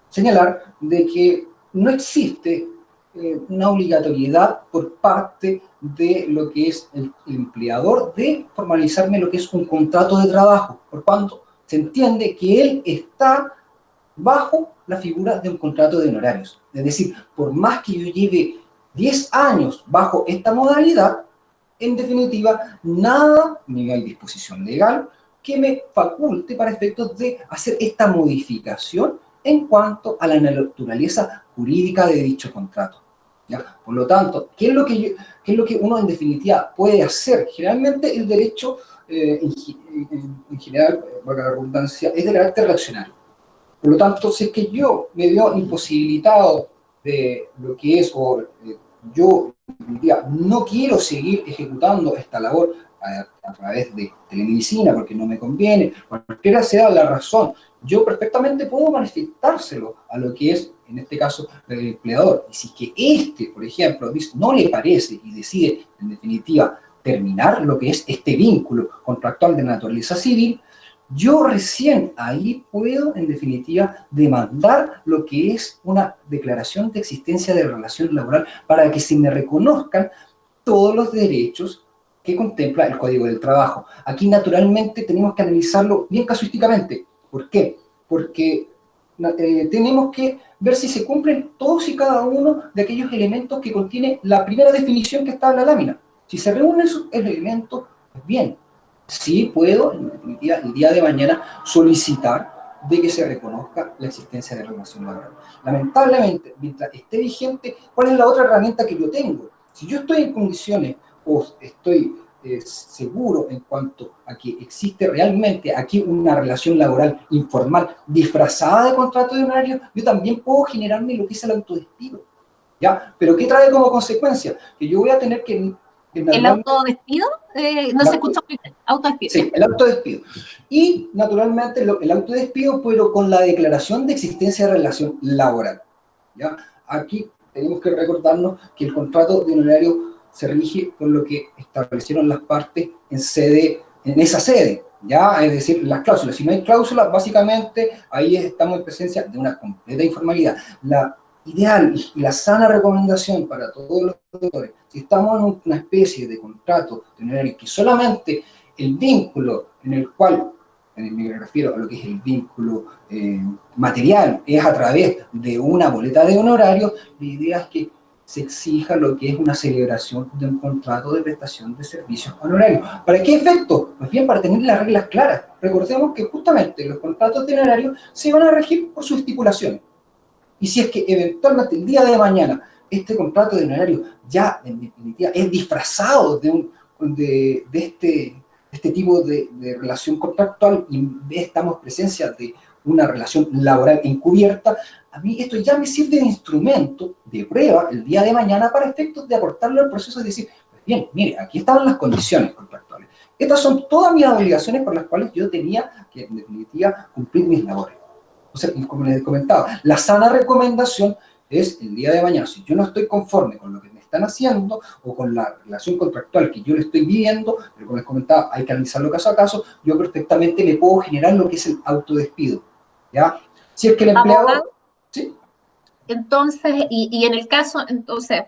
señalar de que no existe una obligatoriedad por parte de lo que es el empleador de formalizarme lo que es un contrato de trabajo, por cuanto se entiende que él está bajo la figura de un contrato de honorarios. Es decir, por más que yo lleve 10 años bajo esta modalidad, en definitiva, nada, ni hay disposición legal que me faculte para efectos de hacer esta modificación en cuanto a la naturaleza jurídica de dicho contrato. ¿Ya? Por lo tanto, ¿qué es lo que uno en definitiva puede hacer? Generalmente el derecho, en general, para la redundancia, es de carácter reaccionario. Por lo tanto, si es que yo me veo imposibilitado de lo que es, o yo no quiero seguir ejecutando esta labor a través de telemedicina porque no me conviene, cualquiera sea la razón, yo perfectamente puedo manifestárselo a lo que es, en este caso, el empleador. Y si es que este, por ejemplo, no le parece y decide, en definitiva, terminar lo que es este vínculo contractual de naturaleza civil, yo recién ahí puedo, en definitiva, demandar lo que es una declaración de existencia de relación laboral para que se me reconozcan todos los derechos que contempla el Código del Trabajo. Aquí, naturalmente, tenemos que analizarlo bien casuísticamente. ¿Por qué? Porque tenemos que ver si se cumplen todos y cada uno de aquellos elementos que contiene la primera definición que está en la lámina. Si se reúnen esos elementos, pues bien, sí puedo, en definitiva, el día de mañana solicitar de que se reconozca la existencia de relación laboral. Lamentablemente, mientras esté vigente, ¿cuál es la otra herramienta que yo tengo? Si yo estoy en condiciones o estoy seguro en cuanto a que existe realmente aquí una relación laboral informal disfrazada de contrato de horario, yo también puedo generarme lo que es el autodespido, ¿ya? Pero ¿qué trae como consecuencia? Que yo voy a tener que ¿El autodespido? No se escuchó bien. Autodespido. Sí, el autodespido. Y, naturalmente, el autodespido, pero con la declaración de existencia de relación laboral, ¿ya? Aquí tenemos que recordarnos que el contrato de honorario se rige con lo que establecieron las partes en esa sede, ¿ya? Es decir, las cláusulas. Si no hay cláusulas, básicamente, ahí estamos en presencia de una completa informalidad. La ideal y la sana recomendación para todos los doctores, si estamos en una especie de contrato de honorario que solamente el vínculo en el cual, me refiero a lo que es el vínculo material, es a través de una boleta de honorario, la idea es que se exija lo que es una celebración de un contrato de prestación de servicios honorarios. ¿Para qué efecto? Pues bien, para tener las reglas claras. Recordemos que justamente los contratos de honorarios se van a regir por sus estipulaciones. Y si es que eventualmente el día de mañana este contrato de honorario ya en definitiva es disfrazado de este tipo de relación contractual y estamos en presencia de una relación laboral encubierta, a mí esto ya me sirve de instrumento de prueba el día de mañana para efectos de aportarlo al proceso de decir, pues bien, mire, aquí estaban las condiciones contractuales. Estas son todas mis obligaciones por las cuales yo tenía que, en definitiva, cumplir mis labores. O sea, como les comentaba, la sana recomendación es el día de mañana, si yo no estoy conforme con lo que me están haciendo o con la relación contractual que yo le estoy viviendo, pero como les comentaba, hay que analizarlo caso a caso, yo perfectamente me puedo generar lo que es el autodespido, ¿ya? Si es que el empleado... Abogado, ¿sí? entonces, y en el caso, entonces,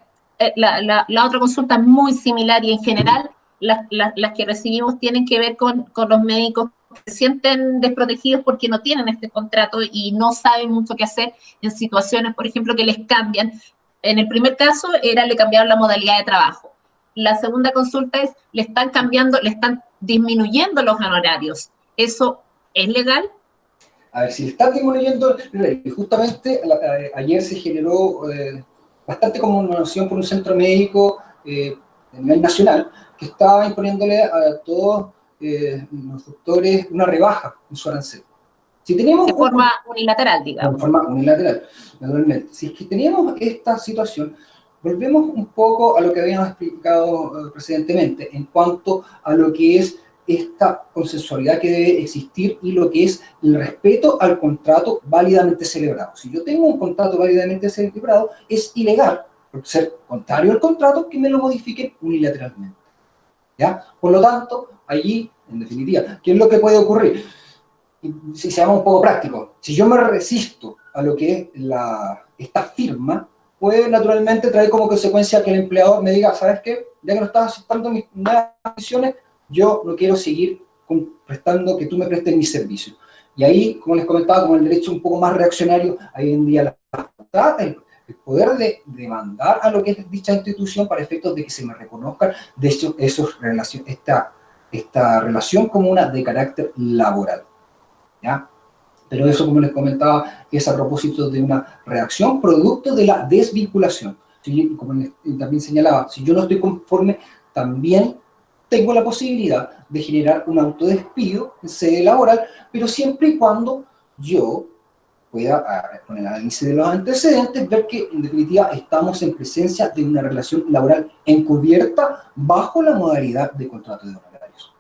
la otra consulta es muy similar y en general las que recibimos tienen que ver con los médicos que se sienten desprotegidos porque no tienen este contrato y no saben mucho qué hacer en situaciones, por ejemplo, que les cambian. En el primer caso le cambiaron la modalidad de trabajo. La segunda consulta es, le están disminuyendo los honorarios. ¿Eso es legal? A ver, si le están disminuyendo, justamente ayer se generó bastante conmoción por un centro médico a nivel nacional que estaba imponiéndole a todos los doctores una rebaja en su arancel. Si tenemos de forma unilateral, de digamos. forma unilateral, naturalmente. Si es que teníamos esta situación, volvemos un poco a lo que habíamos explicado precedentemente en cuanto a lo que es esta consensualidad que debe existir y lo que es el respeto al contrato válidamente celebrado. Si yo tengo un contrato válidamente celebrado, es ilegal, por ser contrario al contrato, que me lo modifiquen unilateralmente, ¿ya? Por lo tanto, allí, en definitiva, ¿qué es lo que puede ocurrir? Si seamos un poco prácticos, si yo me resisto a lo que es esta firma, puede naturalmente traer como consecuencia que el empleador me diga, ¿sabes qué? Ya que no estás aceptando mis nuevas condiciones, yo no quiero seguir prestando que tú me prestes mis servicios. Y ahí, como les comentaba, como el derecho un poco más reaccionario, ahí en día el poder de demandar a lo que es dicha institución para efectos de que se me reconozcan de hecho, esta esta relación como una de carácter laboral, ¿ya? Pero eso, como les comentaba, es a propósito de una reacción producto de la desvinculación. Como también señalaba, si yo no estoy conforme, también tengo la posibilidad de generar un autodespido en sede laboral, pero siempre y cuando yo pueda, con el análisis de los antecedentes, ver que en definitiva estamos en presencia de una relación laboral encubierta bajo la modalidad de contrato de honorarios.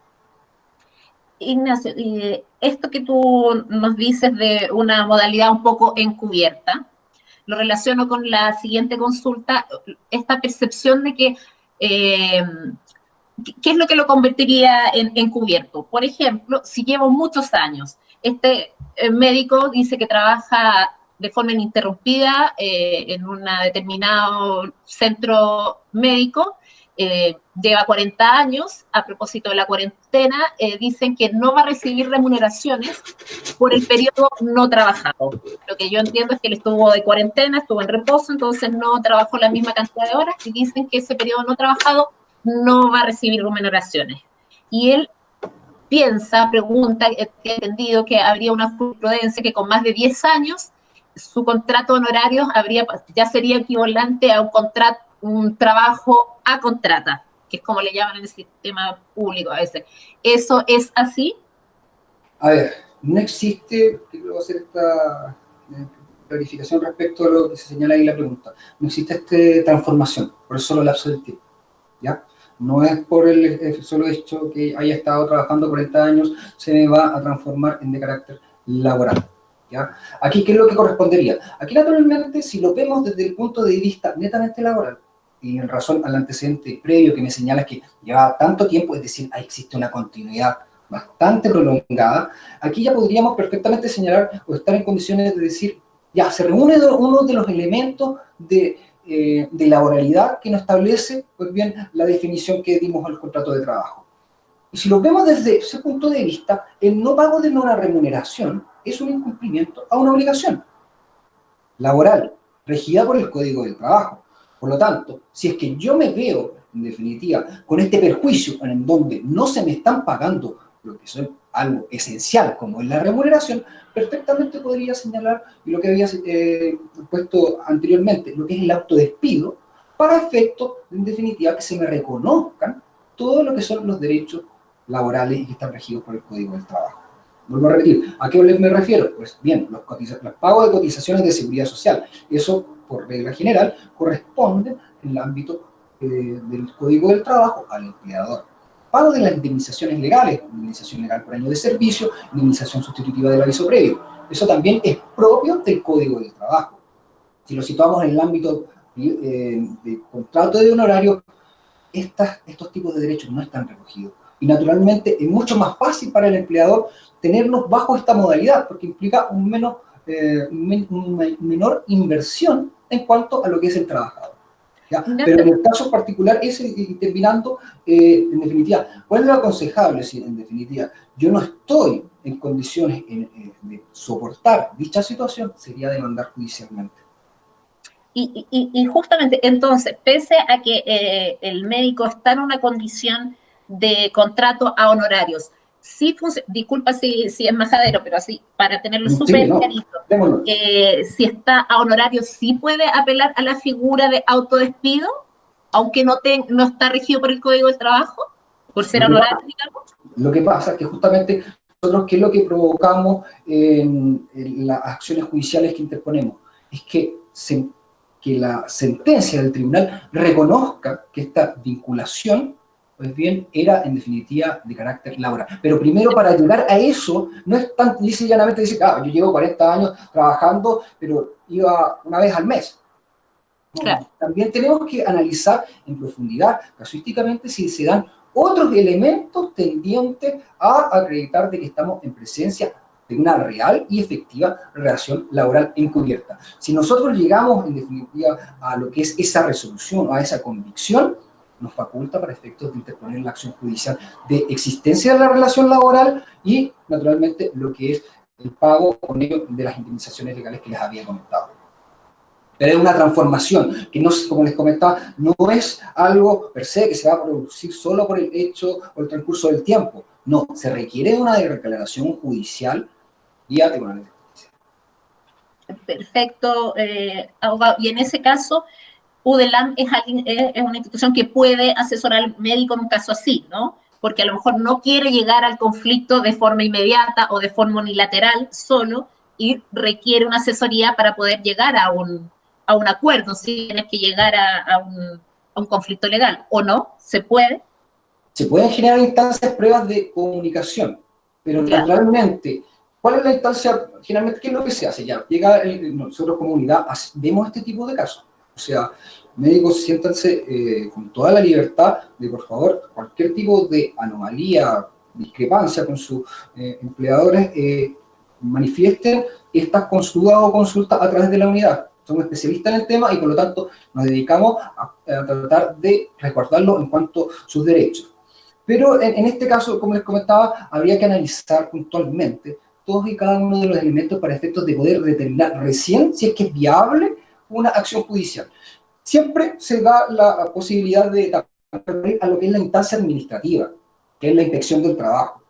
Ignacio, esto que tú nos dices de una modalidad un poco encubierta, lo relaciono con la siguiente consulta, esta percepción de que, ¿qué es lo que lo convertiría en encubierto? Por ejemplo, si llevo muchos años, este médico dice que trabaja de forma ininterrumpida en un determinado centro médico, lleva 40 años, a propósito de la cuarentena, dicen que no va a recibir remuneraciones por el periodo no trabajado. Lo que yo entiendo es que él estuvo de cuarentena, estuvo en reposo, entonces no trabajó la misma cantidad de horas y dicen que ese periodo no trabajado no va a recibir remuneraciones. Y él piensa, pregunta, he entendido que habría una jurisprudencia que con más de 10 años su contrato de honorarios ya sería equivalente a un trabajo a contrata, que es como le llaman en el sistema público a veces. ¿Eso es así? A ver, no existe, quiero hacer esta clarificación respecto a lo que se señala ahí en la pregunta, no existe esta transformación por el solo lapso del tiempo, ¿ya? No es por el solo hecho que haya estado trabajando 40 años, se me va a transformar en de carácter laboral, ¿ya? Aquí, ¿qué es lo que correspondería? Aquí, naturalmente, si lo vemos desde el punto de vista netamente laboral, y en razón al antecedente previo que me señala que lleva tanto tiempo, es decir, ahí existe una continuidad bastante prolongada, aquí ya podríamos perfectamente señalar o estar en condiciones de decir, ya, se reúne uno de los elementos de laboralidad que nos establece, pues bien, la definición que dimos al contrato de trabajo. Y si lo vemos desde ese punto de vista, el no pago de una remuneración es un incumplimiento a una obligación laboral, regida por el Código del Trabajo. Por lo tanto, si es que yo me veo, en definitiva, con este perjuicio en donde no se me están pagando lo que es algo esencial como es la remuneración, perfectamente podría señalar, y lo que había puesto anteriormente, lo que es el autodespido, para efecto, en definitiva, que se me reconozcan todo lo que son los derechos laborales y que están regidos por el Código del Trabajo. Vuelvo a repetir, ¿a qué me refiero? Pues bien, los pagos de cotizaciones de seguridad social, eso por regla general corresponde en el ámbito del Código del Trabajo al empleador. Pago de las indemnizaciones legales, indemnización legal por año de servicio, indemnización sustitutiva del aviso previo. Eso también es propio del Código del Trabajo. Si lo situamos en el ámbito de contrato de honorario, estos tipos de derechos no están recogidos. Y naturalmente es mucho más fácil para el empleador tenernos bajo esta modalidad, porque implica una menor inversión en cuanto a lo que es el trabajador, ¿ya? Pero en el caso particular, terminando, en definitiva, ¿cuál es lo aconsejable? Si en definitiva yo no estoy en condiciones de soportar dicha situación, sería demandar judicialmente. Y justamente, entonces, pese a que el médico está en una condición de contrato a honorarios, sí disculpa si es majadero, pero así, para tenerlo súper Sí, no, clarito, si está a honorarios, sí puede apelar a la figura de autodespido, aunque no está regido por el Código del Trabajo, por ser honorario, digamos. Lo que pasa es que justamente nosotros, ¿qué es lo que provocamos en las acciones judiciales que interponemos? Es que la sentencia del tribunal reconozca que esta vinculación, pues bien, era en definitiva de carácter laboral. Pero primero, para llegar a eso, no es tan lisa y llanamente decir, yo llevo 40 años trabajando, pero iba una vez al mes. No, claro. También tenemos que analizar en profundidad, casuísticamente, si se dan otros elementos tendientes a acreditar de que estamos en presencia de una real y efectiva relación laboral encubierta. Si nosotros llegamos, en definitiva, a lo que es esa resolución, a esa convicción, nos faculta para efectos de interponer la acción judicial de existencia de la relación laboral y, naturalmente, lo que es el pago con ello de las indemnizaciones legales que les había comentado. Pero es una transformación que, no, como les comentaba, no es algo per se que se va a producir solo por el hecho o el transcurso del tiempo. No, se requiere una declaración judicial vía tribunales de justicia. Perfecto, abogado. Y en ese caso, UDELAM es una institución que puede asesorar al médico en un caso así, ¿no? Porque a lo mejor no quiere llegar al conflicto de forma inmediata o de forma unilateral solo y requiere una asesoría para poder llegar a un acuerdo, si tienes que llegar a un conflicto legal, ¿o no? ¿Se puede? Se pueden generar instancias, pruebas de comunicación, pero Ya. realmente, ¿cuál es la instancia? Generalmente, ¿qué es lo que se hace? Ya, nosotros como unidad vemos este tipo de casos. O sea, médicos, siéntanse con toda la libertad de, por favor, cualquier tipo de anomalía, discrepancia con sus empleadores, manifiesten estas consultas o consultas a través de la unidad. Somos especialistas en el tema y por lo tanto nos dedicamos a tratar de resguardarlo en cuanto a sus derechos. Pero en este caso, como les comentaba, habría que analizar puntualmente todos y cada uno de los elementos para efectos de poder determinar recién si es que es viable una acción judicial. Siempre se da la posibilidad de recurrir a lo que es la instancia administrativa, que es la inspección del trabajo.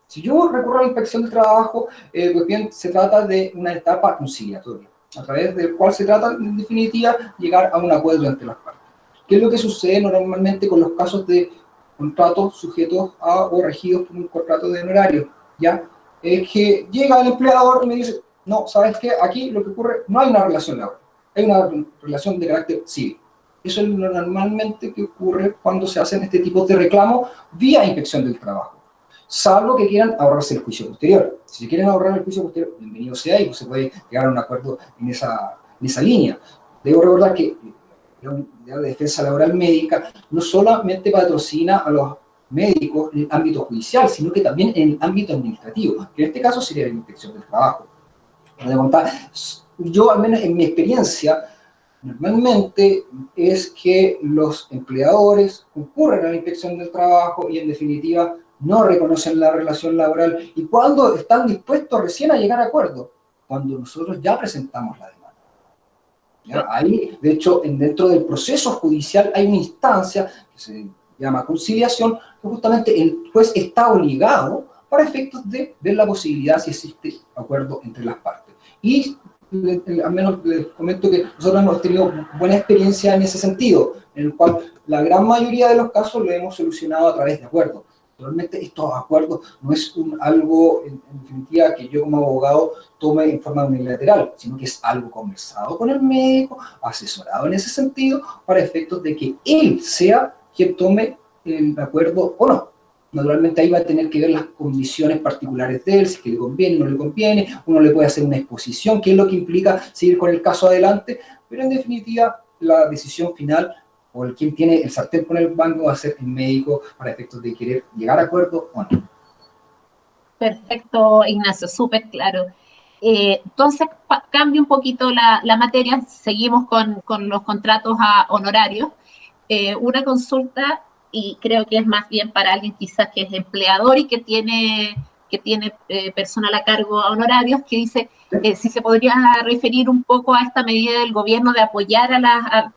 Si yo recurro a la inspección del trabajo, pues bien, se trata de una etapa conciliatoria, a través del cual se trata, en definitiva, llegar a un acuerdo entre las partes. ¿Qué es lo que sucede normalmente con los casos de contratos sujetos a o regidos por un contrato de honorario? ¿Ya? Es que llega el empleador y me dice, no, ¿sabes qué? Aquí lo que ocurre, no hay una relación laboral, hay una relación de carácter civil. Eso es lo normalmente que ocurre cuando se hacen este tipo de reclamos vía inspección del trabajo. Salvo que quieran ahorrarse el juicio posterior. Si se quieren ahorrar el juicio posterior, bienvenido sea y pues se puede llegar a un acuerdo en esa línea. Debo recordar que la Unidad de Defensa Laboral Médica no solamente patrocina a los médicos en el ámbito judicial, sino que también en el ámbito administrativo, que en este caso sería la inspección del trabajo. Yo, al menos en mi experiencia, normalmente es que los empleadores concurren a la inspección del trabajo y en definitiva no reconocen la relación laboral. ¿Y cuando están dispuestos recién a llegar a acuerdo? Cuando nosotros ya presentamos la demanda. ¿Ya? Ahí, de hecho, dentro del proceso judicial hay una instancia que se llama conciliación, que justamente el juez está obligado para efectos de ver la posibilidad si existe acuerdo entre las partes. Y al menos les comento que nosotros hemos tenido buena experiencia en ese sentido, en el cual la gran mayoría de los casos lo hemos solucionado a través de acuerdos. Realmente estos acuerdos no es algo, en definitiva, que yo como abogado tome en forma unilateral, sino que es algo conversado con el médico, asesorado en ese sentido, para efectos de que él sea quien tome el acuerdo o no. Naturalmente ahí va a tener que ver las condiciones particulares de él, si es que le conviene, no le conviene, uno le puede hacer una exposición, que es lo que implica seguir con el caso adelante, pero en definitiva la decisión final o quien tiene el sartén con el mango va a ser el médico para efectos de querer llegar a acuerdo o no. Perfecto, Ignacio, súper claro. Entonces, cambio un poquito la materia, seguimos con los contratos a honorarios. Una consulta, y creo que es más bien para alguien quizás que es empleador y que tiene personal a cargo a honorarios, que dice si se podría referir un poco a esta medida del gobierno de apoyar a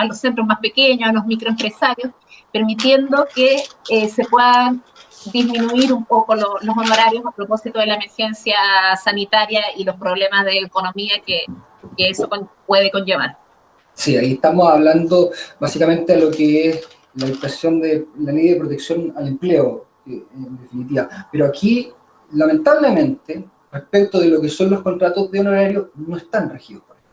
los centros más pequeños, a los microempresarios, permitiendo que se puedan disminuir un poco los honorarios a propósito de la emergencia sanitaria y los problemas de economía que eso puede conllevar. Sí, ahí estamos hablando básicamente de lo que es la disposición de la ley de protección al empleo, en definitiva. Pero aquí, lamentablemente, respecto de lo que son los contratos de honorario, no están regidos por esto.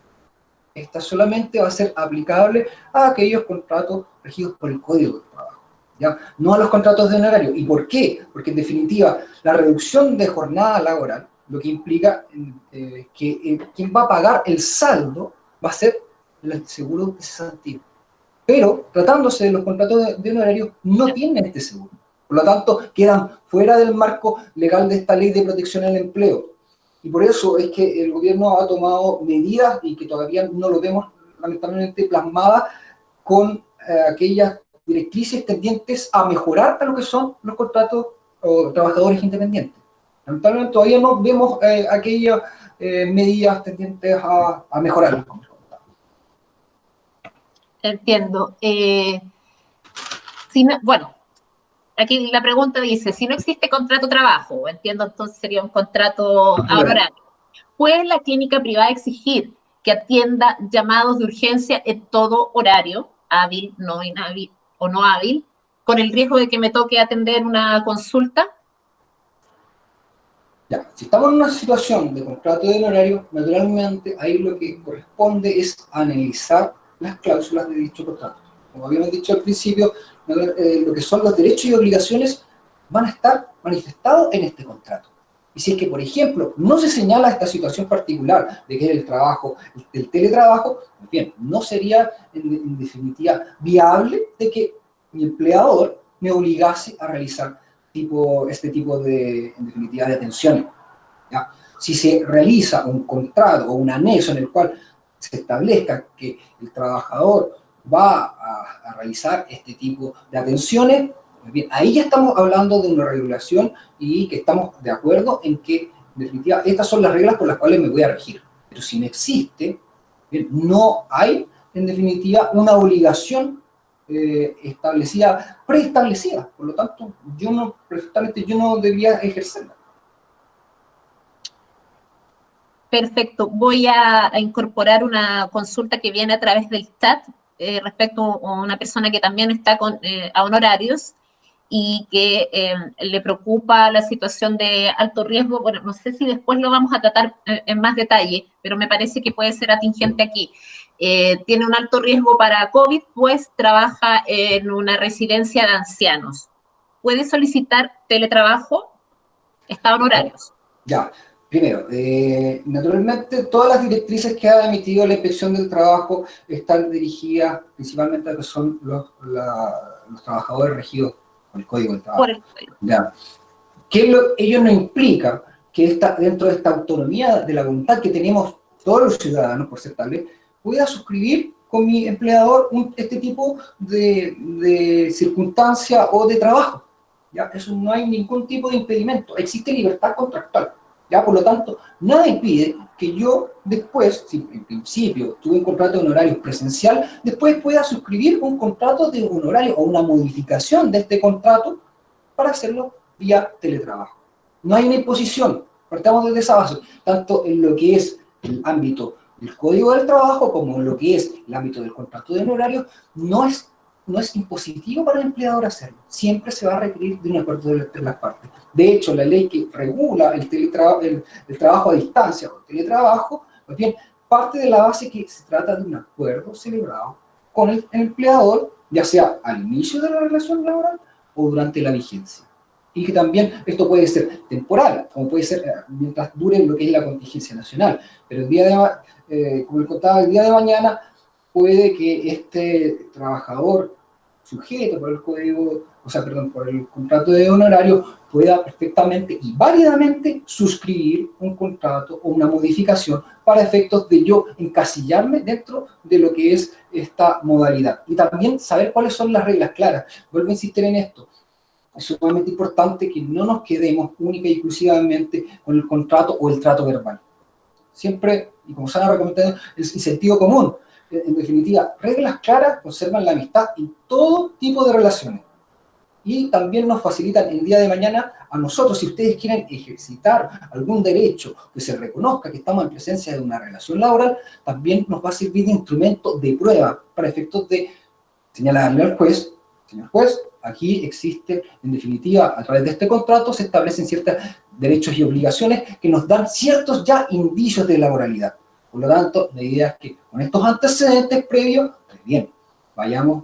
Esta solamente va a ser aplicable a aquellos contratos regidos por el Código del Trabajo, ¿ya? No a los contratos de honorario. ¿Y por qué? Porque en definitiva, la reducción de jornada laboral, lo que implica que quien va a pagar el saldo va a ser el seguro de cesantía. Pero, tratándose de los contratos de honorario, no tienen este seguro. Por lo tanto, quedan fuera del marco legal de esta ley de protección al empleo. Y por eso es que el gobierno ha tomado medidas y que todavía no lo vemos lamentablemente plasmadas con aquellas directrices tendientes a mejorar a lo que son los contratos o trabajadores independientes. Lamentablemente todavía no vemos aquellas medidas tendientes a mejorar. entiendo. Bueno, aquí la pregunta dice, si no existe contrato de trabajo, entiendo entonces sería un contrato a honorario, ¿puede la clínica privada exigir que atienda llamados de urgencia en todo horario, hábil, no inhábil o no hábil, con el riesgo de que me toque atender una consulta? Ya, si estamos en una situación de contrato de honorario, naturalmente ahí lo que corresponde es analizar las cláusulas de dicho contrato. Como habíamos dicho al principio, lo que son los derechos y obligaciones van a estar manifestados en este contrato. Y si es que, por ejemplo, no se señala esta situación particular de que es el trabajo, el teletrabajo, pues bien, no sería en definitiva viable de que mi empleador me obligase a realizar este tipo de, en definitiva, de atenciones. ¿Ya? Si se realiza un contrato o un anexo en el cual se establezca que el trabajador va a realizar este tipo de atenciones, pues bien, ahí ya estamos hablando de una regulación y que estamos de acuerdo en que, en definitiva, estas son las reglas por las cuales me voy a regir. Pero si no existe, bien, no hay, en definitiva, una obligación preestablecida. Por lo tanto, perfectamente yo no debía ejercerla. Perfecto. Voy a incorporar una consulta que viene a través del chat respecto a una persona que también está a honorarios y que le preocupa la situación de alto riesgo. Bueno, no sé si después lo vamos a tratar en más detalle, pero me parece que puede ser atingente aquí. Tiene un alto riesgo para COVID, pues trabaja en una residencia de ancianos. ¿Puede solicitar teletrabajo? Está a honorarios. Ya, primero, naturalmente todas las directrices que ha emitido la Inspección del Trabajo están dirigidas principalmente a lo que son los trabajadores regidos por el Código del Trabajo. Por el código. Ya. Ello no implica que dentro de esta autonomía de la voluntad que tenemos todos los ciudadanos, por ser tales, pueda suscribir con mi empleador este tipo de circunstancia o de trabajo. ¿Ya? Eso no hay ningún tipo de impedimento, existe libertad contractual. ¿Ya? Por lo tanto, nada impide que yo después, si en principio tuve un contrato de honorarios presencial, después pueda suscribir un contrato de honorario o una modificación de este contrato para hacerlo vía teletrabajo. No hay una imposición, partamos desde esa base, tanto en lo que es el ámbito del Código del Trabajo como en lo que es el ámbito del contrato de honorario, no es impositivo para el empleador hacerlo. Siempre se va a requerir de un acuerdo de las partes. De hecho, la ley que regula el trabajo a distancia o el teletrabajo, pues bien, parte de la base que se trata de un acuerdo celebrado con el empleador, ya sea al inicio de la relación laboral o durante la vigencia. Y que también esto puede ser temporal, como puede ser mientras dure lo que es la contingencia nacional. Pero como les contaba, el día de mañana puede que este trabajador sujeto por el código, por el contrato de honorario, pueda perfectamente y válidamente suscribir un contrato o una modificación para efectos de yo encasillarme dentro de lo que es esta modalidad. Y también saber cuáles son las reglas claras. Vuelvo a insistir en esto. Es sumamente importante que no nos quedemos única y exclusivamente con el contrato o el trato verbal. Siempre, y como se han recomendado, es sentido común. En definitiva, reglas claras conservan la amistad en todo tipo de relaciones. Y también nos facilitan el día de mañana a nosotros, si ustedes quieren ejercitar algún derecho que se reconozca que estamos en presencia de una relación laboral, también nos va a servir de instrumento de prueba para efectos de señalarle al juez, señor juez, aquí existe, en definitiva, a través de este contrato se establecen ciertos derechos y obligaciones que nos dan ciertos ya indicios de laboralidad. Por lo tanto, la idea es que con estos antecedentes previos, pues bien, vayamos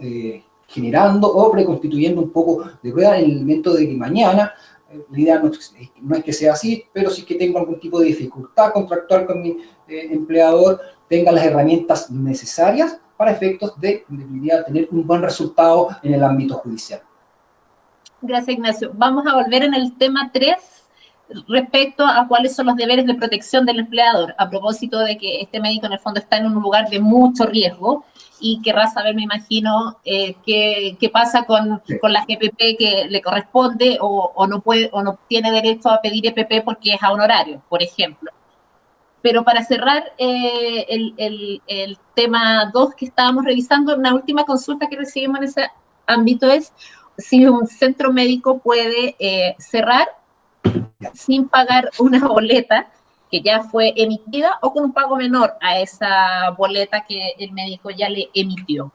generando o preconstituyendo un poco de prueba en el momento de que mañana, la idea no es que sea así, pero si es que tengo algún tipo de dificultad contractual con mi empleador, tenga las herramientas necesarias para efectos de, en definitiva, tener un buen resultado en el ámbito judicial. Gracias, Ignacio. Vamos a volver en el tema 3 respecto a cuáles son los deberes de protección del empleador, a propósito de que este médico en el fondo está en un lugar de mucho riesgo y querrá saber, me imagino, qué pasa con la EPP que le corresponde o no puede o no tiene derecho a pedir EPP porque es a honorario, por ejemplo. Pero para cerrar el tema 2 que estábamos revisando, una última consulta que recibimos en ese ámbito es si un centro médico puede cerrar sin pagar una boleta que ya fue emitida o con un pago menor a esa boleta que el médico ya le emitió.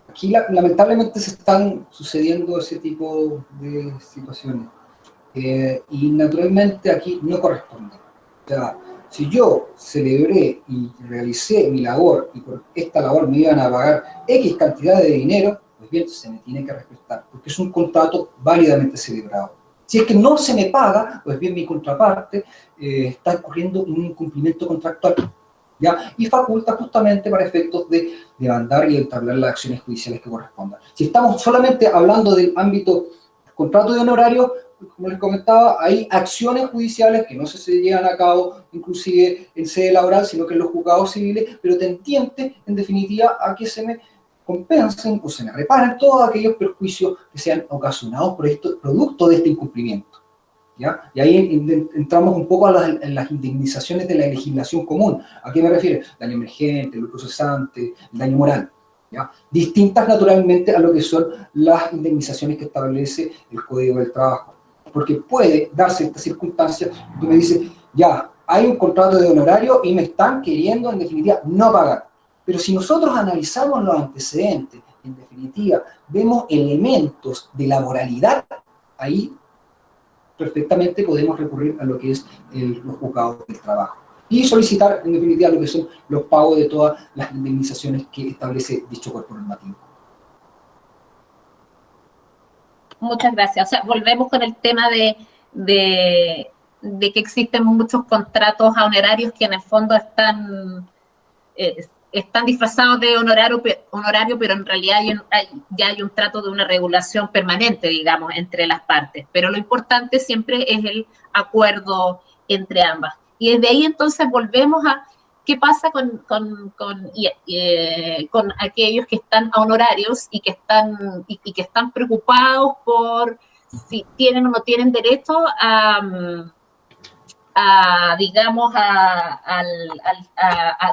Aquí lamentablemente se están sucediendo ese tipo de situaciones y naturalmente aquí no corresponde. O sea, si yo celebré y realicé mi labor y por esta labor me iban a pagar X cantidad de dinero, pues bien, se me tiene que respetar, porque es un contrato válidamente celebrado. Si es que no se me paga, pues bien, mi contraparte está incurriendo en un incumplimiento contractual, ¿ya? Y faculta justamente para efectos de demandar y entablar las acciones judiciales que correspondan. Si estamos solamente hablando del ámbito contrato de honorario, como les comentaba, hay acciones judiciales que no se llevan a cabo inclusive en sede laboral, sino que en los juzgados civiles, pero tendiente, en definitiva, a que se me compensen o se me reparen todos aquellos perjuicios que sean ocasionados por esto, producto de este incumplimiento, ¿ya? Y ahí entramos un poco en las indemnizaciones de la legislación común. ¿A qué me refiero? Daño emergente, lucro cesante, daño moral, ¿ya? Distintas naturalmente a lo que son las indemnizaciones que establece el Código del Trabajo. Porque puede darse esta circunstancia que me dice, ya, hay un contrato de honorario y me están queriendo en definitiva no pagar. Pero si nosotros analizamos los antecedentes, en definitiva, vemos elementos de laboralidad, ahí perfectamente podemos recurrir a lo que es los juzgados del trabajo y solicitar, en definitiva, lo que son los pagos de todas las indemnizaciones que establece dicho cuerpo normativo. Muchas gracias. O sea, volvemos con el tema de que existen muchos contratos a honorarios que en el fondo están disfrazados de honorario, pero en realidad ya hay un trato de una regulación permanente, digamos, entre las partes. Pero lo importante siempre es el acuerdo entre ambas. Y desde ahí entonces volvemos a qué pasa con aquellos que están a honorarios y que están preocupados por si tienen o no tienen derecho digamos, a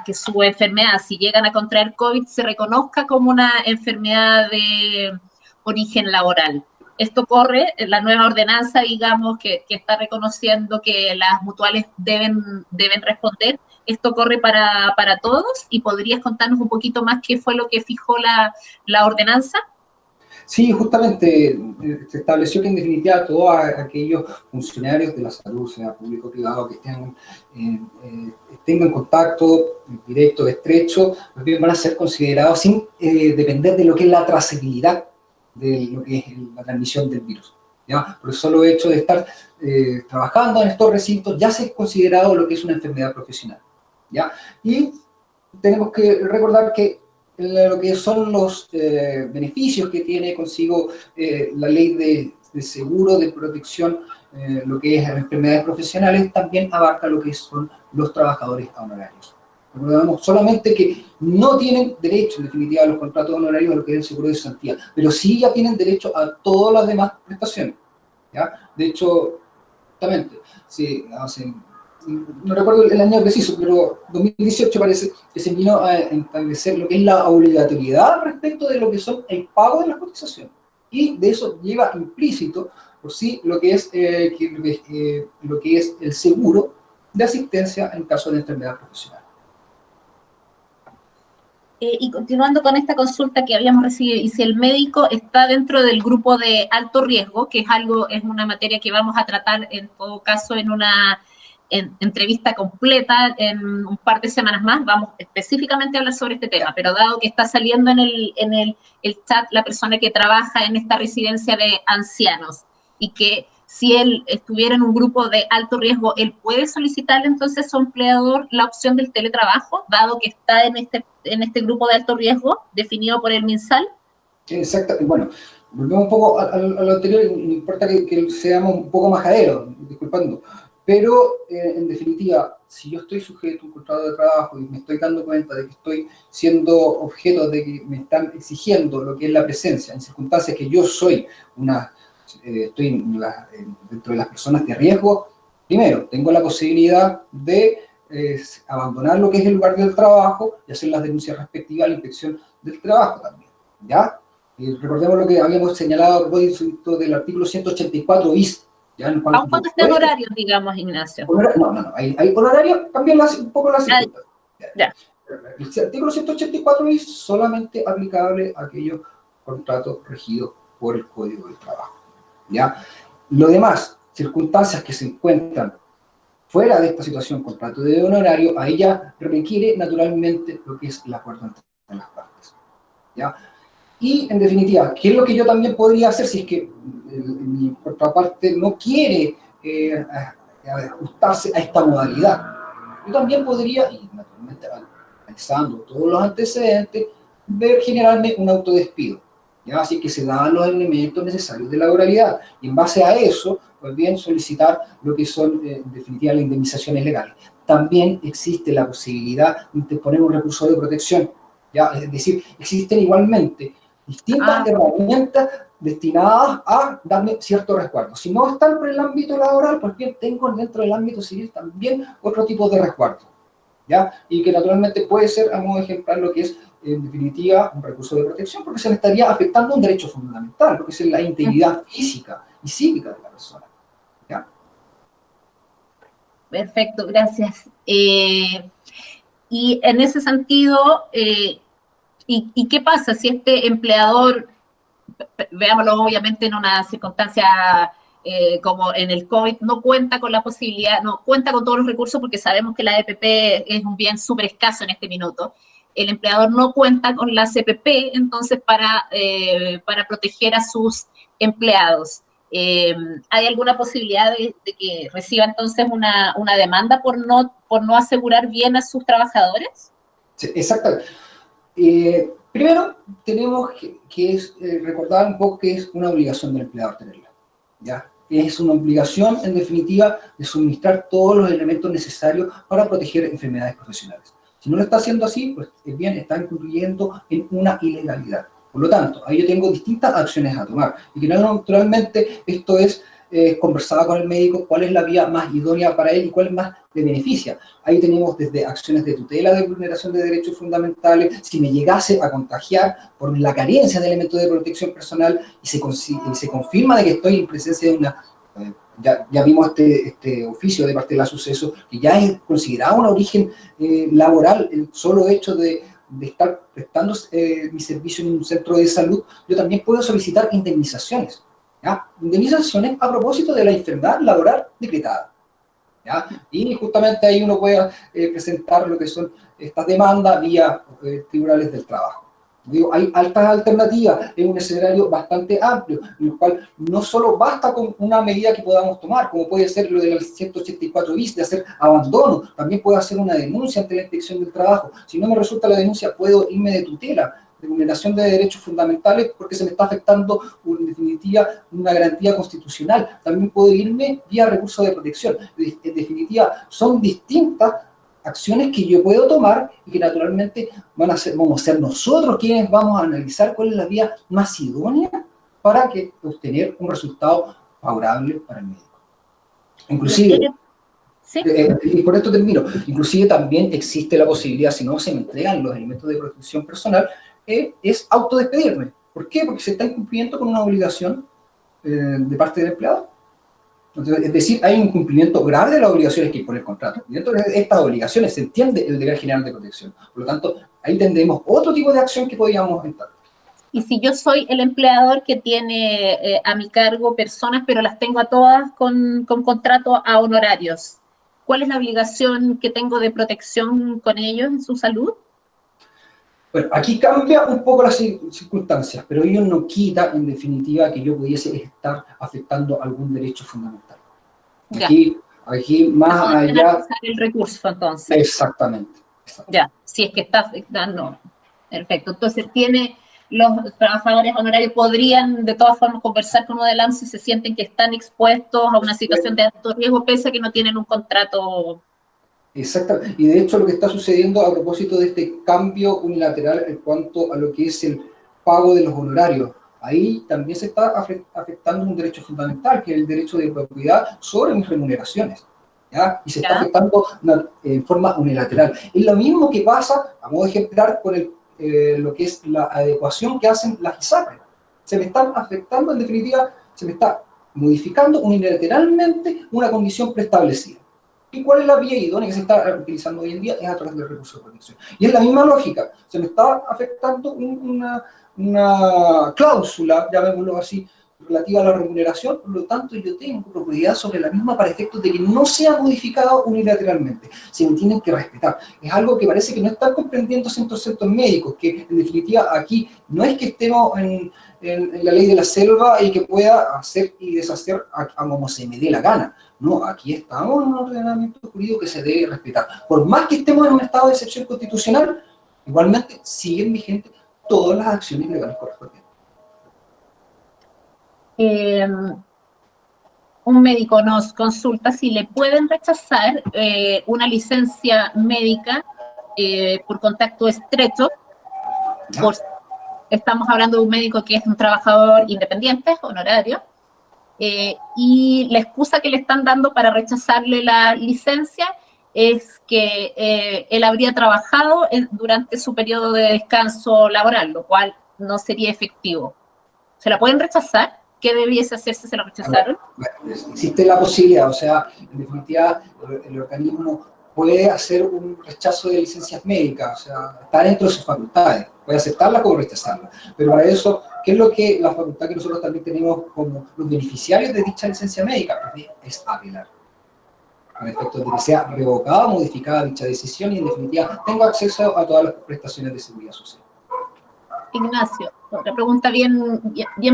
que su enfermedad, si llegan a contraer COVID, se reconozca como una enfermedad de origen laboral. Esto corre, la nueva ordenanza, digamos, que está reconociendo que las mutuales deben responder. Esto corre para todos y podrías contarnos un poquito más qué fue lo que fijó la ordenanza. Sí, justamente se estableció que en definitiva todos aquellos funcionarios de la salud, sea público o privado, que tengan contacto directo, estrecho, bien van a ser considerados sin depender de lo que es la trazabilidad de lo que es la transmisión del virus, ¿ya? Por el solo hecho de estar trabajando en estos recintos ya se es considerado lo que es una enfermedad profesional, ¿ya? Y tenemos que recordar que lo que son los beneficios que tiene consigo la ley de seguro de protección, lo que es enfermedades profesionales, también abarca lo que son los trabajadores honorarios. Recordamos solamente que no tienen derecho, en definitiva, a los contratos honorarios a lo que es el seguro de cesantía, pero sí ya tienen derecho a todas las demás prestaciones, ¿ya? De hecho, justamente, no recuerdo el año preciso, pero 2018 parece que se vino a establecer lo que es la obligatoriedad respecto de lo que son el pago de las cotizaciones. Y de eso lleva implícito por sí lo que es el seguro de asistencia en caso de enfermedad profesional. Y continuando con esta consulta que habíamos recibido, y si el médico está dentro del grupo de alto riesgo, que es una materia que vamos a tratar en todo caso en una entrevista completa en un par de semanas más, vamos específicamente a hablar sobre este tema, pero dado que está saliendo en el chat la persona que trabaja en esta residencia de ancianos, y que si él estuviera en un grupo de alto riesgo, él puede solicitarle entonces a su empleador la opción del teletrabajo, dado que está en este grupo de alto riesgo definido por el MinSal. Exacto, bueno, volvemos un poco a lo anterior, no importa que seamos un poco majaderos, disculpando, pero en definitiva, si yo estoy sujeto a un contrato de trabajo y me estoy dando cuenta de que estoy siendo objeto de que me están exigiendo lo que es la presencia, en circunstancias que yo soy estoy dentro de las personas de riesgo, primero, tengo la posibilidad de abandonar lo que es el lugar del trabajo y hacer las denuncias respectivas a la inspección del trabajo también, ¿ya? Recordemos lo que habíamos señalado a propósito del artículo 184 bis, ¿ya? En el cual Aun cuando estén horarios, digamos, Ignacio. no, hay horario, cambian un poco las circunstancias. Ya. El artículo 184 bis solamente aplicable a aquellos contratos regidos por el Código del Trabajo, ¿ya? Lo demás, circunstancias que se encuentran fuera de esta situación, contrato de honorario, a ella requiere naturalmente lo que es el acuerdo entre las partes, ¿ya? Y, en definitiva, ¿qué es lo que yo también podría hacer si es que mi contraparte no quiere ajustarse a esta modalidad? Yo también podría, y naturalmente analizando todos los antecedentes, generarme un autodespido, ¿ya? Así que se dan los elementos necesarios de laboralidad, y en base a eso, pues bien, solicitar lo que son, en definitiva, las indemnizaciones legales. También existe la posibilidad de interponer un recurso de protección, ¿ya? Es decir, existen igualmente distintas herramientas destinadas a darme cierto resguardo. Si no están por el ámbito laboral, pues bien, tengo dentro del ámbito civil también otro tipo de resguardo, ¿ya? Y que naturalmente puede ser, a modo ejemplar, lo que es, en definitiva, un recurso de protección, porque se le estaría afectando un derecho fundamental, lo que es la integridad física y psíquica de la persona, ¿ya? Perfecto, gracias. Y en ese sentido, ¿y qué pasa si este empleador, veámoslo obviamente en una circunstancia como en el COVID, no cuenta con la posibilidad, no cuenta con todos los recursos porque sabemos que la EPP es un bien súper escaso en este minuto? El empleador no cuenta con la CPP, entonces, para proteger a sus empleados. ¿Hay alguna posibilidad de que reciba entonces una demanda por no asegurar bien a sus trabajadores? Sí, exactamente. Primero, tenemos que recordar un poco que es una obligación del empleador tenerla, ¿ya? Es una obligación, en definitiva, de suministrar todos los elementos necesarios para proteger enfermedades profesionales. Si no lo está haciendo así, pues bien, está incurriendo en una ilegalidad. Por lo tanto, ahí yo tengo distintas acciones a tomar, y que naturalmente esto es conversado con el médico, cuál es la vía más idónea para él y cuál es más le beneficia. Ahí tenemos desde acciones de tutela de vulneración de derechos fundamentales, si me llegase a contagiar por la carencia de elementos de protección personal y se confirma de que estoy en presencia de una... Ya vimos este oficio de parte de la Suceso, que ya es considerado un origen laboral, el solo hecho de estar prestando mi servicio en un centro de salud. Yo también puedo solicitar indemnizaciones, ¿ya? Indemnizaciones a propósito de la enfermedad laboral decretada, ¿ya? Y justamente ahí uno puede presentar lo que son estas demandas vía tribunales del trabajo. Digo, hay altas alternativas, es un escenario bastante amplio, en el cual no solo basta con una medida que podamos tomar, como puede ser lo del 184 bis, de hacer abandono, también puedo hacer una denuncia ante la inspección del trabajo. Si no me resulta la denuncia, puedo irme de tutela, de vulneración de derechos fundamentales, porque se me está afectando, en definitiva, una garantía constitucional. También puedo irme vía recurso de protección. En definitiva, son distintas acciones que yo puedo tomar y que naturalmente vamos a ser nosotros quienes vamos a analizar cuál es la vía más idónea para obtener un resultado favorable para el médico. Inclusive, ¿sí? Y por esto termino, inclusive también existe la posibilidad, si no se me entregan los elementos de protección personal, es autodespedirme. ¿Por qué? Porque se está incumpliendo con una obligación de parte del empleado. Entonces, es decir, hay un incumplimiento grave de las obligaciones que impone el contrato. Y dentro de estas obligaciones se entiende el deber general de protección. Por lo tanto, ahí tendremos otro tipo de acción que podríamos entrar. Y si yo soy el empleador que tiene a mi cargo personas, pero las tengo a todas con contrato a honorarios, ¿cuál es la obligación que tengo de protección con ellos en su salud? Bueno, aquí cambia un poco las circunstancias, pero ello no quita, en definitiva, que yo pudiese estar afectando algún derecho fundamental. Aquí más allá... el recurso, entonces. Exactamente. Ya, si es que está afectando. Perfecto. Entonces, los trabajadores honorarios podrían, de todas formas, conversar con uno del AMS si se sienten que están expuestos a una situación de alto riesgo, pese a que no tienen un contrato. Exacto, y de hecho lo que está sucediendo a propósito de este cambio unilateral en cuanto a lo que es el pago de los honorarios, ahí también se está afectando un derecho fundamental, que es el derecho de propiedad sobre mis remuneraciones, ¿ya? Y se está ¿Ya? afectando en forma unilateral. Es lo mismo que pasa, a modo ejemplar, con lo que es la adecuación que hacen las ISAPRES. Se me están afectando, en definitiva, se me está modificando unilateralmente una condición preestablecida. ¿Y cuál es la vía idónea que se está utilizando hoy en día? Es a través del recurso de protección. Y es la misma lógica. Se me está afectando una cláusula, llamémoslo así, relativa a la remuneración, por lo tanto yo tengo propiedad sobre la misma para efectos de que no sea modificado unilateralmente. Se me tienen que respetar. Es algo que parece que no están comprendiendo centros médicos, que en definitiva aquí no es que estemos en la ley de la selva y que pueda hacer y deshacer a como se me dé la gana. No, aquí estamos en un ordenamiento jurídico que se debe respetar. Por más que estemos en un estado de excepción constitucional, igualmente siguen vigentes todas las acciones legales correspondientes. Un médico nos consulta si le pueden rechazar una licencia médica por contacto estrecho. Estamos hablando de un médico que es un trabajador independiente, honorario, y la excusa que le están dando para rechazarle la licencia es que él habría trabajado durante su periodo de descanso laboral, lo cual no sería efectivo. ¿Se la pueden rechazar? ¿Qué debiese hacerse si se la rechazaron? Bueno, existe la posibilidad, o sea, en definitiva, el organismo puede hacer un rechazo de licencias médicas, o sea, está dentro de sus facultades, puede aceptarla como rechazarla. Pero para eso, ¿qué es lo que la facultad que nosotros también tenemos como los beneficiarios de dicha licencia médica? Pues es apelar. Con efecto de que sea revocada, modificada dicha decisión y en definitiva tengo acceso a todas las prestaciones de seguridad social. Ignacio, otra pregunta bien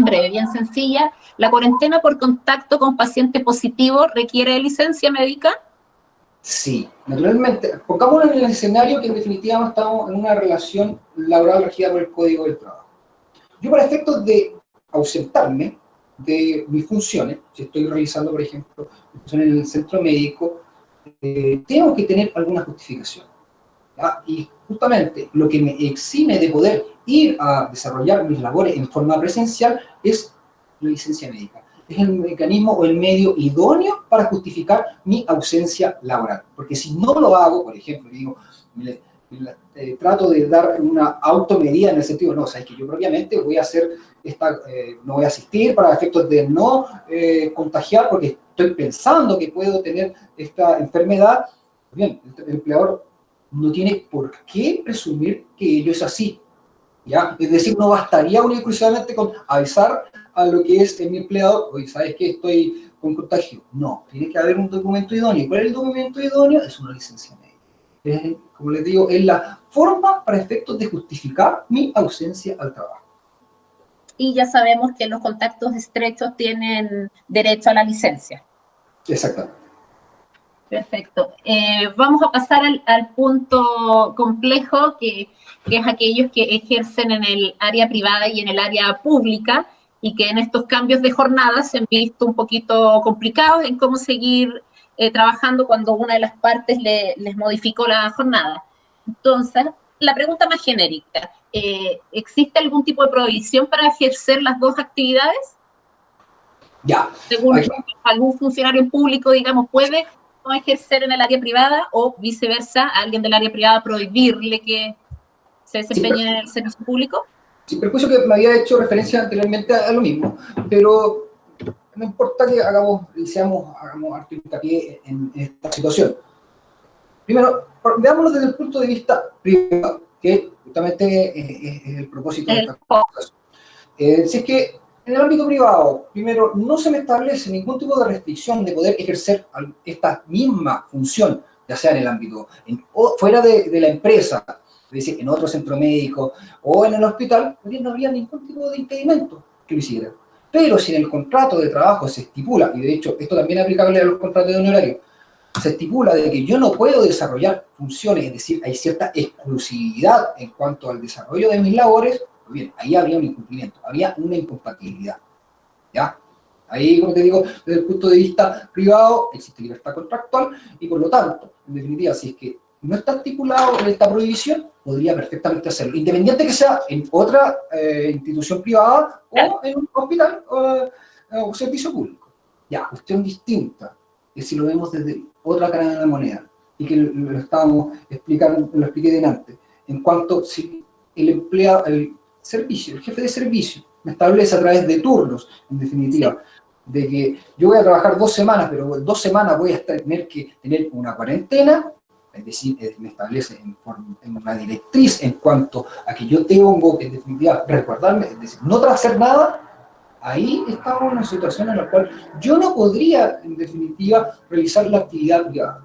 breve, bien sencilla. ¿La cuarentena por contacto con paciente positivo requiere licencia médica? Sí, naturalmente. Pongámonos en el escenario que en definitiva estamos en una relación laboral regida por el Código del Trabajo. Yo, para efectos de ausentarme de mis funciones, si estoy realizando, por ejemplo, funciones en el centro médico, tengo que tener alguna justificación. ¿Ya? Y justamente lo que me exime de poder ir a desarrollar mis labores en forma presencial es la licencia médica. Es el mecanismo o el medio idóneo para justificar mi ausencia laboral. Porque si no lo hago, por ejemplo, digo, trato de dar una automedida en el sentido, no, sabes que yo propiamente voy a hacer no voy a asistir para efectos de no contagiar porque estoy pensando que puedo tener esta enfermedad. Bien, el empleador no tiene por qué presumir que ello es así, ¿ya? Es decir, no bastaría únicamente y exclusivamente con avisar a lo que es mi empleador, oye, ¿sabes qué? Estoy con contagio. No, tiene que haber un documento idóneo. ¿Y cuál es el documento idóneo? Es una licencia médica. Como les digo, es la forma para efectos de justificar mi ausencia al trabajo. Y ya sabemos que los contactos estrechos tienen derecho a la licencia. Exactamente. Perfecto. Vamos a pasar al punto complejo, que es aquellos que ejercen en el área privada y en el área pública, y que en estos cambios de jornada se han visto un poquito complicados en cómo seguir trabajando cuando una de las partes les modificó la jornada. Entonces, la pregunta más genérica, ¿existe algún tipo de prohibición para ejercer las dos actividades? Ya. Según Aquí, algún funcionario público, digamos, puede no ejercer en el área privada o viceversa, a alguien del área privada prohibirle que se desempeñe en el servicio público. sí, perjuicio que me había hecho referencia anteriormente a lo mismo, pero no importa que hagamos harto hincapié en esta situación. Primero, veámoslo desde el punto de vista privado, que justamente es el propósito de esta conversación. Si es que en el ámbito privado, primero, no se me establece ningún tipo de restricción de poder ejercer esta misma función, ya sea en el ámbito, fuera de la empresa, es decir, en otro centro médico o en el hospital, no habría ningún tipo de impedimento que lo hiciera. Pero si en el contrato de trabajo se estipula, y de hecho esto también es aplicable a los contratos de honorario, se estipula de que yo no puedo desarrollar funciones, es decir, hay cierta exclusividad en cuanto al desarrollo de mis labores, pues bien, ahí habría un incumplimiento, habría una incompatibilidad, ¿ya? Ahí, como te digo, desde el punto de vista privado, existe libertad contractual y por lo tanto, en definitiva, si es que no está estipulado en esta prohibición, podría perfectamente hacerlo, independiente que sea en otra institución privada o en un hospital o servicio público. Ya, cuestión distinta. es si lo vemos desde otra cara de la moneda, y que lo estábamos explicando, lo expliqué delante, en cuanto si el empleado, el servicio, el jefe de servicio, me establece a través de turnos, en definitiva, de que yo voy a trabajar 2 semanas, pero 2 semanas voy a tener que tener una cuarentena, es decir, me establece en una directriz en cuanto a que yo tengo que, en definitiva, resguardarme, es decir, no hacer nada. Ahí estamos en una situación en la cual yo no podría, en definitiva, realizar la actividad privada.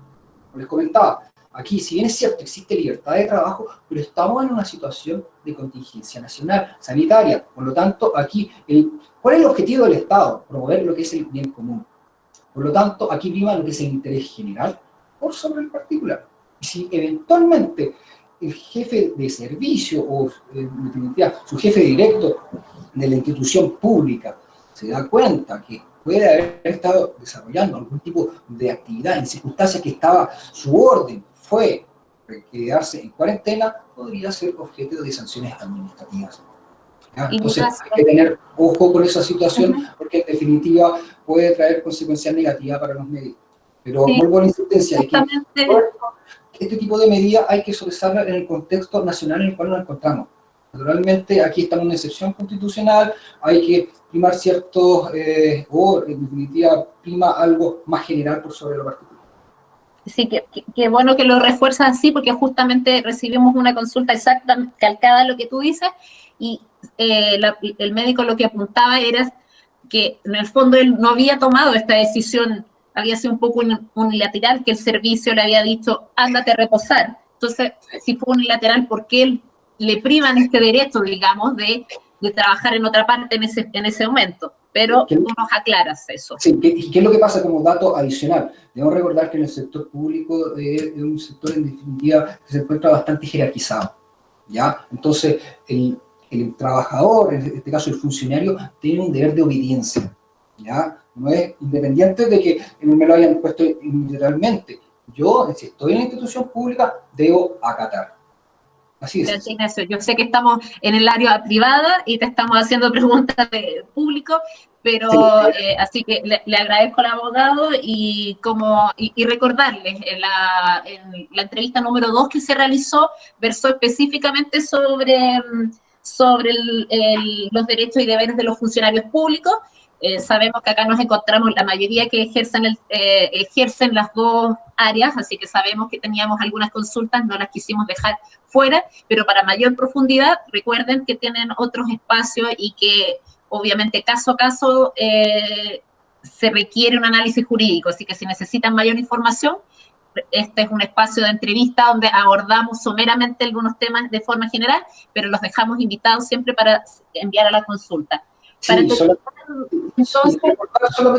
Como les comentaba, aquí, si bien es cierto, existe libertad de trabajo, pero estamos en una situación de contingencia nacional, sanitaria. Por lo tanto, aquí, ¿cuál es el objetivo del Estado? Promover lo que es el bien común. Por lo tanto, aquí prima lo que es el interés general por sobre el particular. Y si eventualmente el jefe de servicio o, en definitiva, su jefe directo de la institución pública se da cuenta que puede haber estado desarrollando algún tipo de actividad en circunstancias que estaba su orden fue quedarse en cuarentena, podría ser objeto de sanciones administrativas. ¿Ya? Entonces hay que tener ojo con esa situación porque en definitiva puede traer consecuencias negativas para los medios. Pero vuelvo a la insistencia de que este tipo de medidas hay que sopesarlas en el contexto nacional en el cual nos encontramos. Naturalmente, aquí estamos en una excepción constitucional, hay que primar ciertos, o en definitiva, prima algo más general por sobre lo particular. Sí, que bueno que lo refuerzas así, porque justamente recibimos una consulta exacta, calcada a lo que tú dices, y el médico lo que apuntaba era que en el fondo él no había tomado esta decisión, había sido un poco unilateral, que el servicio le había dicho, ándate a reposar. Entonces, si fue unilateral, ¿por qué él le privan este derecho, digamos, de trabajar en otra parte en ese momento? Pero tú nos aclaras eso. Sí, ¿y qué es lo que pasa como dato adicional? Debemos recordar que en el sector público es un sector, en definitiva, que se encuentra bastante jerarquizado, ¿ya? Entonces, el trabajador, en este caso el funcionario, tiene un deber de obediencia, ¿ya? No es independiente de que me lo hayan puesto literalmente. Yo, si estoy en la institución pública, debo acatar. Así es. Gracias, Ignacio. Yo sé que estamos en el área privada y te estamos haciendo preguntas de público, pero sí. Así que le agradezco al abogado y recordarles, en la entrevista número 2 que se realizó, versó específicamente sobre los derechos y deberes de los funcionarios públicos. Sabemos que acá nos encontramos la mayoría que ejercen las dos áreas, así que sabemos que teníamos algunas consultas, no las quisimos dejar fuera, pero para mayor profundidad, recuerden que tienen otros espacios y que obviamente caso a caso se requiere un análisis jurídico, así que si necesitan mayor información, este es un espacio de entrevista donde abordamos someramente algunos temas de forma general, pero los dejamos invitados siempre para enviar a la consulta. Sí,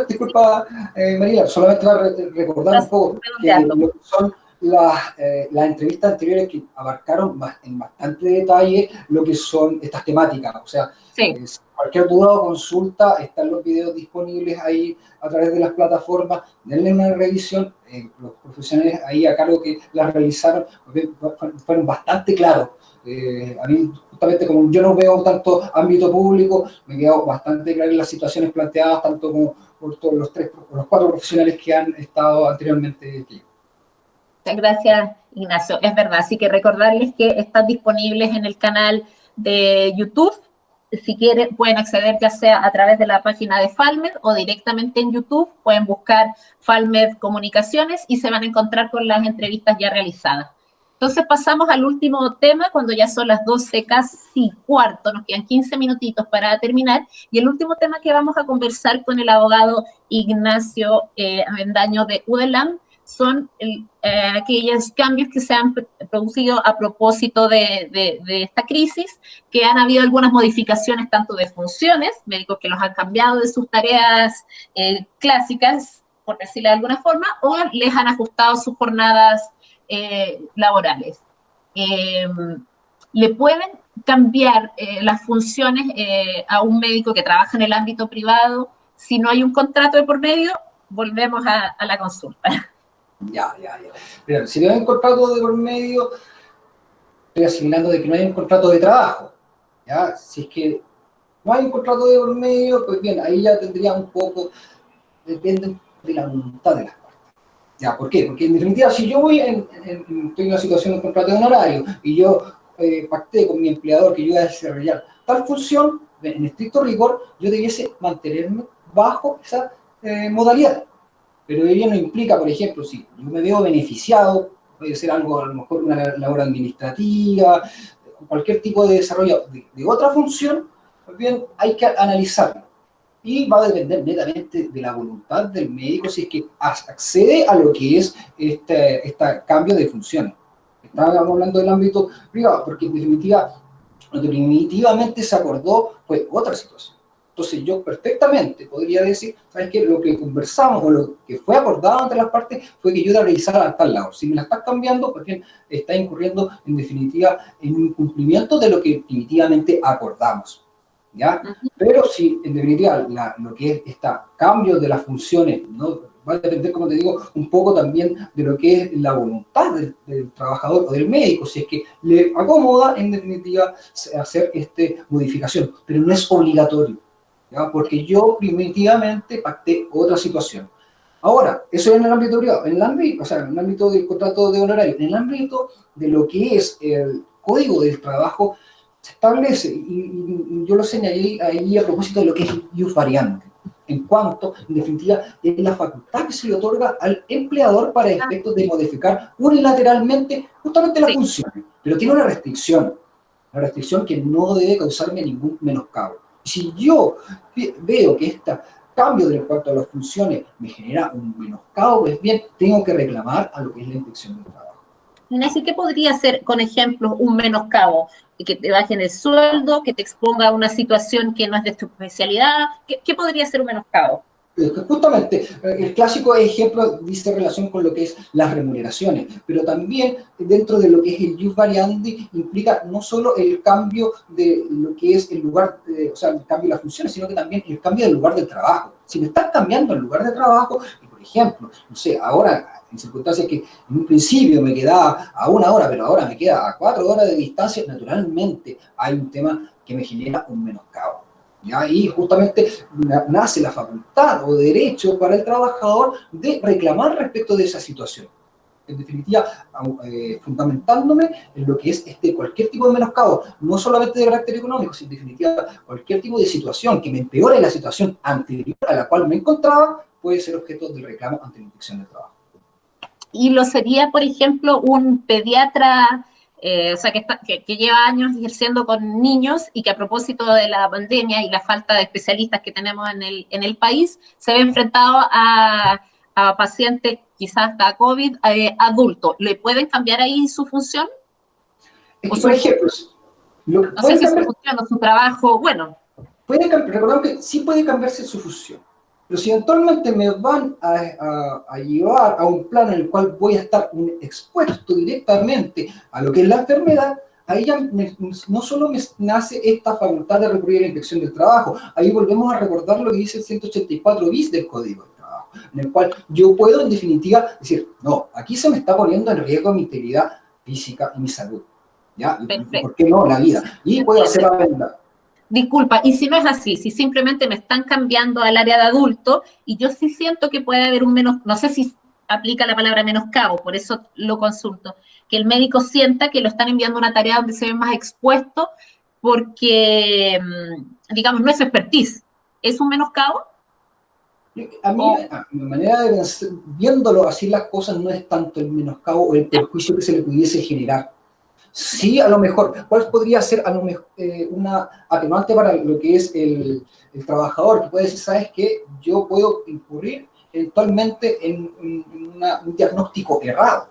disculpa, María, solamente va a recordar un poco que lo que son las entrevistas anteriores que abarcaron en bastante detalle lo que son estas temáticas. O sea, cualquier duda o consulta, están los videos disponibles ahí a través de las plataformas, denle una revisión. Los profesionales ahí a cargo que las realizaron fueron bastante claros. A mí, justamente como yo no veo tanto ámbito público, me quedó bastante claras las situaciones planteadas, tanto como por todos los 4 profesionales que han estado anteriormente aquí. Muchas gracias, Ignacio. Es verdad, así que recordarles que están disponibles en el canal de YouTube. Si quieren, pueden acceder ya sea a través de la página de Falmed o directamente en YouTube. Pueden buscar Falmed Comunicaciones y se van a encontrar con las entrevistas ya realizadas. Entonces pasamos al último tema, cuando ya son las 12 casi cuarto, nos quedan 15 minutitos para terminar, y el último tema que vamos a conversar con el abogado Ignacio Avendaño de UDELAM son aquellos cambios que se han producido a propósito de esta crisis, que han habido algunas modificaciones tanto de funciones, médicos que los han cambiado de sus tareas clásicas, por decirlo de alguna forma, o les han ajustado sus jornadas laborales. Le pueden cambiar las funciones a un médico que trabaja en el ámbito privado si no hay un contrato de por medio. Volvemos a la consulta. Ya. Pero si no hay un contrato de por medio, estoy asignando de que no hay un contrato de trabajo. ¿Ya? Si es que no hay un contrato de por medio, pues bien, ahí ya tendría un poco, depende de la voluntad de las partes. ¿Ya? ¿Por qué? Porque en definitiva, si yo estoy en una situación de contrato de honorario y yo pacté con mi empleador que yo iba a desarrollar tal función, en estricto rigor, yo debiese mantenerme bajo esa modalidad. Pero ello no implica, por ejemplo, si yo me veo beneficiado, puede ser algo, a lo mejor una labor administrativa, cualquier tipo de desarrollo de otra función, pues bien, hay que analizarlo. Y va a depender netamente de la voluntad del médico si es que accede a lo que es este cambio de funciones. Estábamos hablando del ámbito privado, porque en definitiva, lo que primitivamente se acordó fue otra situación. Entonces yo perfectamente podría decir, ¿sabes qué? Lo que conversamos o lo que fue acordado entre las partes fue que yo la realizara a tal lado. Si me la estás cambiando, pues bien, está incurriendo en definitiva en un cumplimiento de lo que primitivamente acordamos. ¿Ya? Pero si en definitiva lo que es este cambio de las funciones, ¿no? Va a depender, como te digo, un poco también de lo que es la voluntad del trabajador o del médico, si es que le acomoda en definitiva hacer esta modificación, pero no es obligatorio, ¿ya? Porque yo primitivamente pacté otra situación. Ahora, eso es en el ámbito privado, en el ámbito, o sea, en el ámbito del contrato de honorario, en el ámbito de lo que es el código del trabajo, se establece, y yo lo señalé ahí a propósito de lo que es el ius variante, en cuanto, en definitiva, es la facultad que se le otorga al empleador para efectos de modificar unilateralmente justamente las funciones, pero tiene una restricción que no debe causarme ningún menoscabo. Si yo veo que este cambio en cuanto a las funciones me genera un menoscabo, pues bien, tengo que reclamar a lo que es la inspección del trabajo. Nancy, ¿qué podría ser, con ejemplos, un menoscabo? Que te bajen el sueldo, que te exponga a una situación que no es de tu especialidad. ¿Qué podría ser un menoscabo? Justamente, el clásico ejemplo dice relación con lo que es las remuneraciones, pero también dentro de lo que es el ius variandi implica no solo el cambio de lo que es el lugar, o sea, el cambio de las funciones, sino que también el cambio del lugar del trabajo. Si me están cambiando el lugar de trabajo, y por ejemplo, no sé, ahora en circunstancias que en un principio me quedaba a 1 hora, pero ahora me queda a 4 horas de distancia, naturalmente hay un tema que me genera un menoscabo. Y ahí justamente nace la facultad o derecho para el trabajador de reclamar respecto de esa situación. En definitiva, fundamentándome en lo que es cualquier tipo de menoscabo, no solamente de carácter económico, sino en definitiva cualquier tipo de situación que me empeore la situación anterior a la cual me encontraba, puede ser objeto del reclamo ante la inspección del trabajo. Y lo sería, por ejemplo, un pediatra, o sea, que lleva años ejerciendo con niños y que a propósito de la pandemia y la falta de especialistas que tenemos en el país, se ve enfrentado a pacientes, quizás hasta COVID, adultos. ¿Le pueden cambiar ahí su función? Es que, por ejemplo, no sé si su función o su trabajo, bueno. Recordemos que sí puede cambiarse su función. Pero si eventualmente me van a llevar a un plano en el cual voy a estar expuesto directamente a lo que es la enfermedad, ahí ya no solo me nace esta facultad de recurrir a la inspección del trabajo, ahí volvemos a recordar lo que dice el 184 bis del Código del Trabajo, en el cual yo puedo en definitiva decir, no, aquí se me está poniendo en riesgo mi integridad física y mi salud. ¿Ya? ¿Por qué no? La vida. Y puedo hacer la venda. Disculpa, y si no es así, si simplemente me están cambiando al área de adulto y yo sí siento que puede haber un menos, no sé si aplica la palabra menoscabo, por eso lo consulto, que el médico sienta que lo están enviando a una tarea donde se ve más expuesto porque, digamos, no es su expertise. ¿Es un menoscabo? A mí, a mi manera de pensar, viéndolo así las cosas, no es tanto el menoscabo o el perjuicio que se le pudiese generar. Sí, a lo mejor, ¿cuál podría ser a lo mejor, una atenuante para lo que es el trabajador? Que puede decir, ¿sabes qué? Yo puedo incurrir eventualmente en un diagnóstico errado.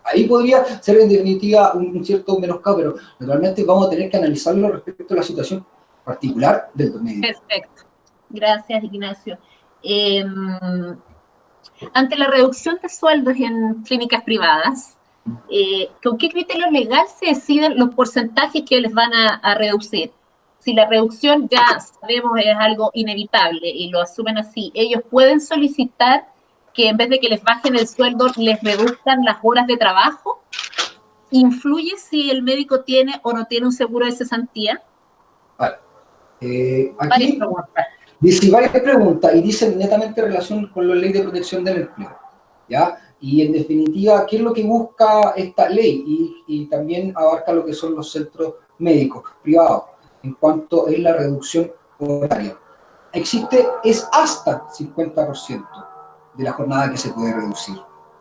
Ahí podría ser en definitiva un cierto menoscabo, pero naturalmente vamos a tener que analizarlo respecto a la situación particular del médico. Perfecto. Gracias, Ignacio. Ante la reducción de sueldos en clínicas privadas, ¿con qué criterio legal se deciden los porcentajes que les van a reducir? Si la reducción ya sabemos es algo inevitable y lo asumen así, ellos pueden solicitar que en vez de que les bajen el sueldo, les reduzcan las horas de trabajo. ¿Influye si el médico tiene o no tiene un seguro de cesantía? Vale. Aquí dice varias preguntas y dicen netamente en relación con la ley de protección del empleo. ¿ya? Y en definitiva, ¿qué es lo que busca esta ley? Y también abarca lo que son los centros médicos privados, en cuanto es la reducción horaria. Es hasta 50% de la jornada que se puede reducir.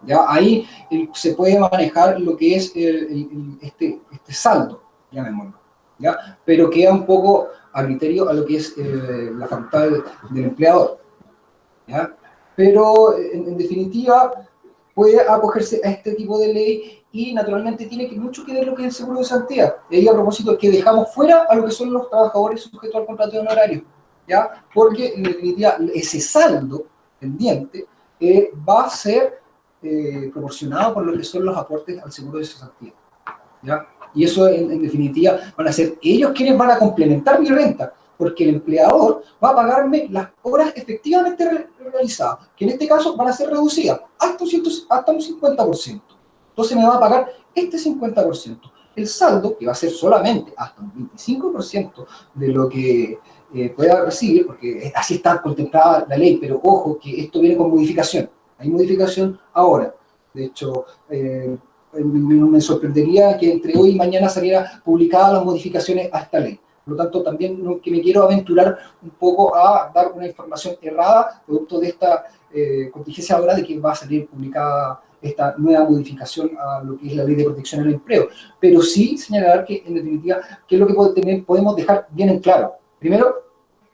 ¿Ya? Ahí se puede manejar lo que es este saldo, llamémoslo, ¿ya? Pero queda un poco a criterio a lo que es la facultad del empleador, ¿ya? Pero en definitiva puede acogerse a este tipo de ley y naturalmente tiene mucho que ver lo que es el seguro de cesantía. Y a propósito que dejamos fuera a lo que son los trabajadores sujetos al contrato de honorario, ¿ya? Porque en definitiva ese saldo pendiente va a ser proporcionado por lo que son los aportes al seguro de cesantía, ¿ya? Y eso en definitiva van a ser ellos quienes van a complementar mi renta, porque el empleador va a pagarme las horas efectivamente realizadas, que en este caso van a ser reducidas hasta un 50%. Entonces me va a pagar este 50%. El saldo, que va a ser solamente hasta un 25% de lo que pueda recibir, porque así está contemplada la ley, pero ojo que esto viene con modificación. Hay modificación ahora. De hecho, me sorprendería que entre hoy y mañana saliera publicadas las modificaciones a esta ley. Por lo tanto, también que me quiero aventurar un poco a dar una información errada producto de esta contingencia ahora de que va a salir publicada esta nueva modificación a lo que es la Ley de Protección al Empleo. Pero sí señalar que, en definitiva, qué es lo que podemos dejar bien en claro. Primero,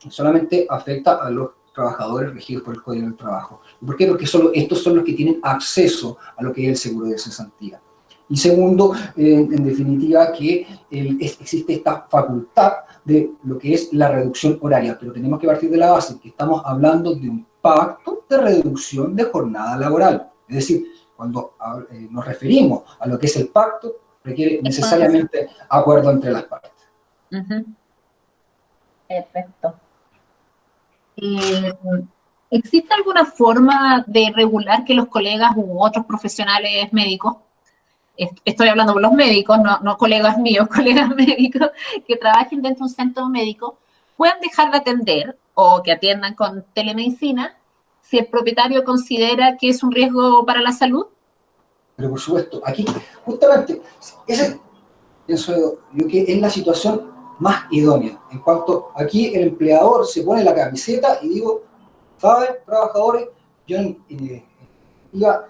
solamente afecta a los trabajadores regidos por el Código del Trabajo. ¿Por qué? Porque estos son los que tienen acceso a lo que es el seguro de cesantía. Y segundo, en definitiva, que existe esta facultad de lo que es la reducción horaria, pero tenemos que partir de la base que estamos hablando de un pacto de reducción de jornada laboral. Es decir, cuando nos referimos a lo que es el pacto, requiere necesariamente acuerdo entre las partes. Perfecto. ¿Existe alguna forma de regular que los colegas u otros profesionales médicos, estoy hablando por los médicos, no colegas míos, colegas médicos que trabajen dentro de un centro médico, puedan dejar de atender o que atiendan con telemedicina si el propietario considera que es un riesgo para la salud? Pero por supuesto, aquí justamente, pienso yo que es la situación más idónea. En cuanto aquí el empleador se pone la camiseta y digo, ¿saben, trabajadores? Yo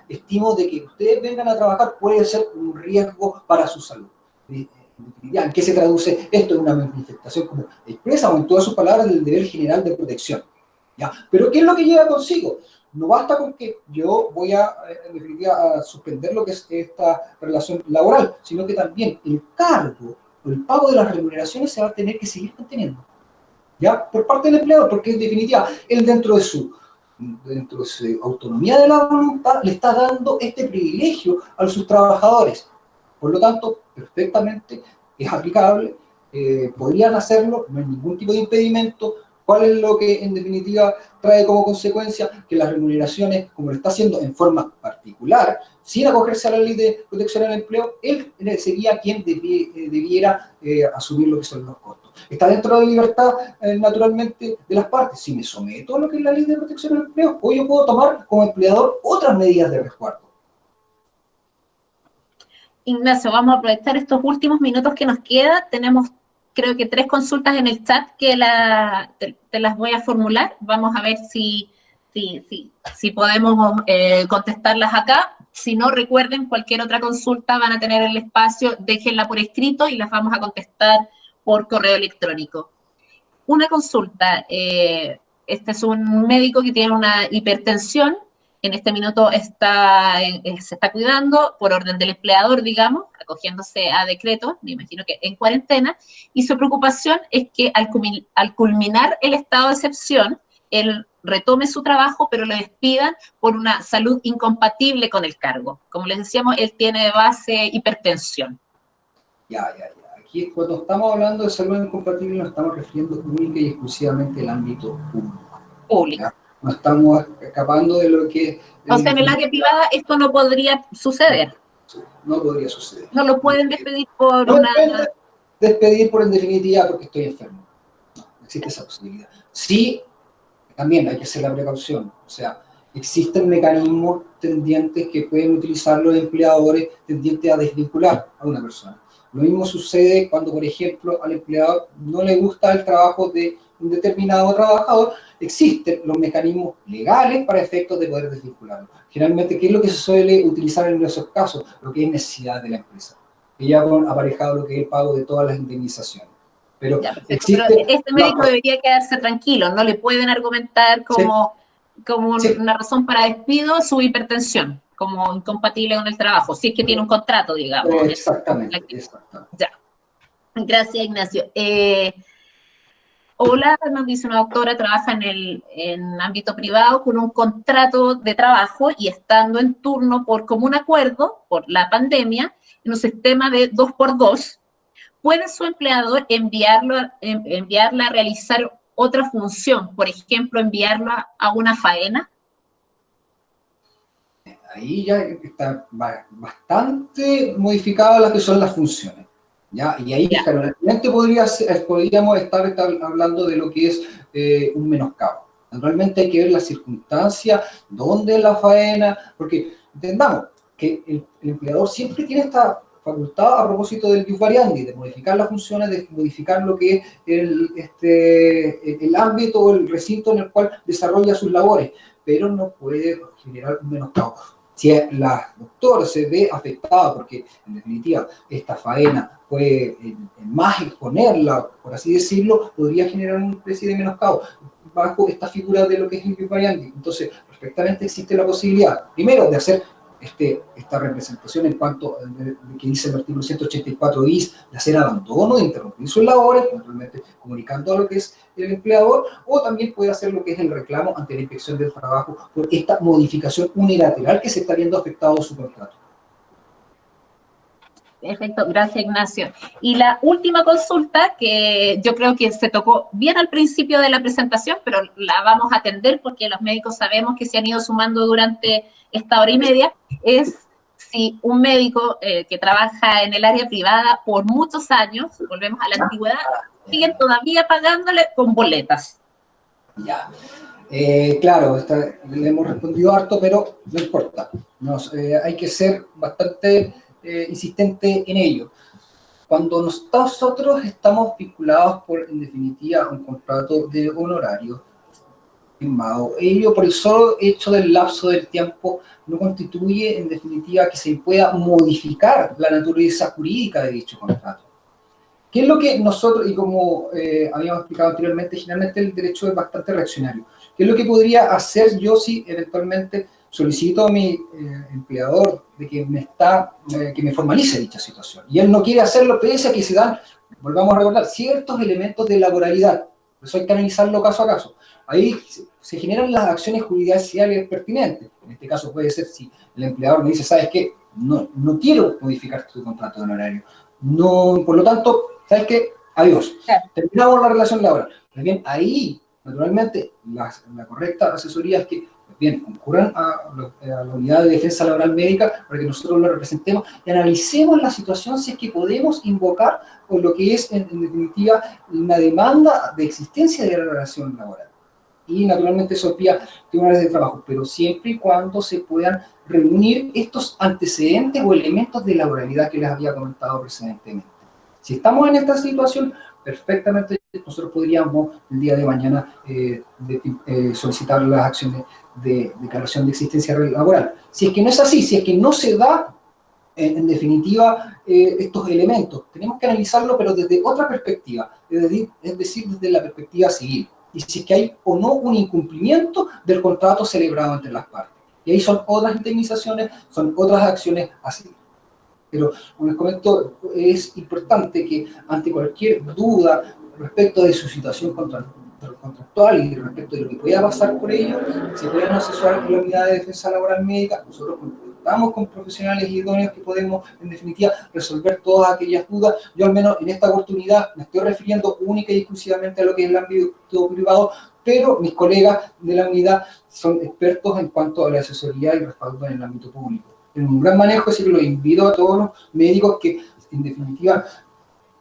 estimo de que ustedes vengan a trabajar puede ser un riesgo para su salud. ¿En qué se traduce esto? En una manifestación como expresa o en todas sus palabras del deber general de protección. ¿Ya? Pero ¿qué es lo que lleva consigo? No basta con que yo voy en definitiva, a suspender lo que es esta relación laboral, sino que también el cargo o el pago de las remuneraciones se va a tener que seguir manteniendo, ¿ya? Por parte del empleador, porque en definitiva, él dentro de su autonomía de la voluntad le está dando este privilegio a sus trabajadores. Por lo tanto, perfectamente es aplicable, podrían hacerlo, no hay ningún tipo de impedimento. ¿Cuál es lo que en definitiva trae como consecuencia? Que las remuneraciones, como lo está haciendo en forma particular, sin acogerse a la Ley de Protección al Empleo, él sería quien debiera asumir lo que son los costos. Está dentro de la libertad, naturalmente, de las partes. Si me someto a lo que es la Ley de Protección al Empleo, hoy yo puedo tomar como empleador otras medidas de resguardo. Ignacio, vamos a aprovechar estos últimos minutos que nos queda. Tenemos, creo que 3 consultas en el chat que te las voy a formular. Vamos a ver si podemos contestarlas acá. Si no, recuerden, cualquier otra consulta van a tener el espacio, déjenla por escrito y las vamos a contestar por correo electrónico. Una consulta, este es un médico que tiene una hipertensión, en este minuto se está cuidando por orden del empleador, digamos, acogiéndose a decretos, me imagino que en cuarentena, y su preocupación es que al culminar el estado de excepción, él retome su trabajo, pero le despidan por una salud incompatible con el cargo. Como les decíamos, él tiene de base hipertensión. Ya. Aquí, cuando estamos hablando de salud incompatible, nos estamos refiriendo única y exclusivamente al ámbito público. ¿Ya? No estamos escapando de lo que... O sea, en el área privada esto no podría suceder. No podría suceder. No lo pueden despedir por no una... despedir por en definitiva porque estoy enfermo. No existe esa posibilidad. Sí, también hay que hacer la precaución. O sea, existen mecanismos tendientes que pueden utilizar los empleadores tendientes a desvincular a una persona. Lo mismo sucede cuando, por ejemplo, al empleador no le gusta el trabajo de un determinado trabajador, existen los mecanismos legales para efectos de poder desvincularlo. Generalmente, ¿qué es lo que se suele utilizar en esos casos? Lo que es necesidad de la empresa. Que ya con aparejado lo que es el pago de todas las indemnizaciones. Pero Ya, perfecto. existe... Pero este médico debería quedarse tranquilo, no le pueden argumentar como, Sí, como sí. una razón para despido su hipertensión, como incompatible con el trabajo, si es que tiene un contrato, digamos. Exactamente, exactamente. Ya. Gracias, Ignacio. Hola, nos dice una doctora, trabaja en ámbito privado con un contrato de trabajo y estando en turno por común acuerdo, por la pandemia, en un sistema de 2x2, ¿puede su empleador enviarla a realizar otra función? Por ejemplo, enviarla a una faena. Ahí ya está bastante modificada las que son las funciones, ¿ya? Y ahí Ya. generalmente podríamos estar hablando de lo que es un menoscabo. Naturalmente hay que ver las circunstancias, dónde es la faena, porque entendamos que el empleador siempre tiene esta facultad a propósito del jus variandi, de modificar las funciones, de modificar lo que es el ámbito o el recinto en el cual desarrolla sus labores, pero no puede generar un menoscabo. Si la doctora se ve afectada porque, en definitiva, esta faena puede más exponerla, por así decirlo, podría generar una especie de menoscabo bajo esta figura de lo que es el jus variandi. Entonces, perfectamente existe la posibilidad, primero, de hacer esta representación en cuanto a que dice el artículo 184 bis, de hacer abandono, de interrumpir sus labores, naturalmente comunicando a lo que es el empleador, o también puede hacer lo que es el reclamo ante la inspección del trabajo por esta modificación unilateral que se está viendo afectado su contrato. Perfecto, gracias, Ignacio. Y la última consulta, que yo creo que se tocó bien al principio de la presentación, pero la vamos a atender porque los médicos sabemos que se han ido sumando durante esta hora y media, es si un médico que trabaja en el área privada por muchos años, volvemos a la antigüedad, siguen todavía pagándole con boletas. Ya. Claro, le hemos respondido harto, pero no importa. Hay que ser bastante insistente en ello. Cuando nosotros estamos vinculados por, en definitiva, un contrato de honorario firmado, ello por el solo hecho del lapso del tiempo no constituye, en definitiva, que se pueda modificar la naturaleza jurídica de dicho contrato. ¿Qué es lo que nosotros, y como habíamos explicado anteriormente, generalmente el derecho es bastante reaccionario? ¿Qué es lo que podría hacer yo si eventualmente solicito a mi empleador de que me formalice dicha situación? Y él no quiere hacerlo, pese a que se dan, volvamos a recordar, ciertos elementos de laboralidad. Por eso hay que analizarlo caso a caso. Ahí se generan las acciones judiciales pertinentes. En este caso puede ser si el empleador me dice, ¿sabes qué? No quiero modificar tu contrato de honorario. No, por lo tanto, ¿sabes qué? Adiós. Claro. Terminamos la relación laboral. Pues bien, ahí, naturalmente, la correcta asesoría es que, pues bien, concurran a la unidad de defensa laboral médica para que nosotros lo representemos y analicemos la situación si es que podemos invocar con lo que es, en definitiva, una demanda de existencia de la relación laboral. Y naturalmente eso vía tribunales de trabajo, pero siempre y cuando se puedan reunir estos antecedentes o elementos de laboralidad que les había comentado precedentemente. Si estamos en esta situación, perfectamente nosotros podríamos el día de mañana solicitar las acciones de declaración de existencia laboral. Si es que no es así, si es que no se da, en definitiva, estos elementos, tenemos que analizarlo, pero desde otra perspectiva, es decir, desde la perspectiva civil. Y si es que hay o no un incumplimiento del contrato celebrado entre las partes. Y ahí son otras indemnizaciones, son otras acciones así. Pero, como les comento, es importante que ante cualquier duda respecto de su situación contractual y respecto de lo que pueda pasar por ello, se puedan asesorar en la unidad de defensa laboral médica. Nosotros contamos con profesionales idóneos que podemos, en definitiva, resolver todas aquellas dudas. Yo, al menos en esta oportunidad, me estoy refiriendo única y exclusivamente a lo que es el ámbito privado, pero mis colegas de la unidad son expertos en cuanto a la asesoría y respaldo en el ámbito público. En un gran manejo, así que los invito a todos los médicos que, en definitiva,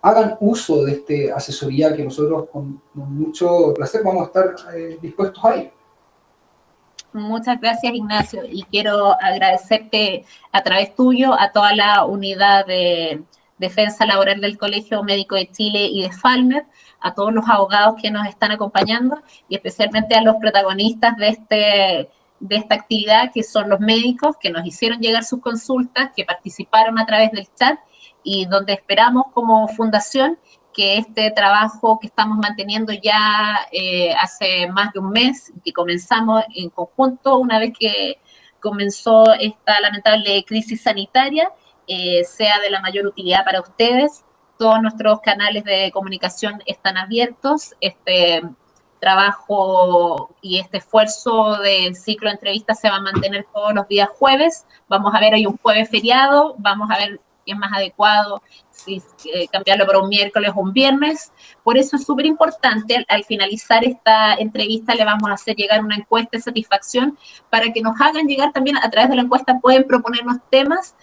hagan uso de esta asesoría que nosotros con mucho placer vamos a estar dispuestos a ir. Muchas gracias, Ignacio, y quiero agradecerte a través tuyo a toda la unidad de defensa laboral del Colegio Médico de Chile y de Falmer, a todos los abogados que nos están acompañando y especialmente a los protagonistas de esta actividad, que son los médicos que nos hicieron llegar sus consultas, que participaron a través del chat y donde esperamos como fundación que este trabajo que estamos manteniendo ya hace más de un mes, que comenzamos en conjunto una vez que comenzó esta lamentable crisis sanitaria, sea de la mayor utilidad para ustedes. Todos nuestros canales de comunicación están abiertos. Este trabajo y este esfuerzo del ciclo de entrevistas se va a mantener todos los días jueves. Vamos a ver hoy un jueves feriado, vamos a ver qué es más adecuado, si cambiarlo para un miércoles o un viernes. Por eso es súper importante, al finalizar esta entrevista le vamos a hacer llegar una encuesta de satisfacción para que nos hagan llegar también a través de la encuesta, pueden proponernos temas,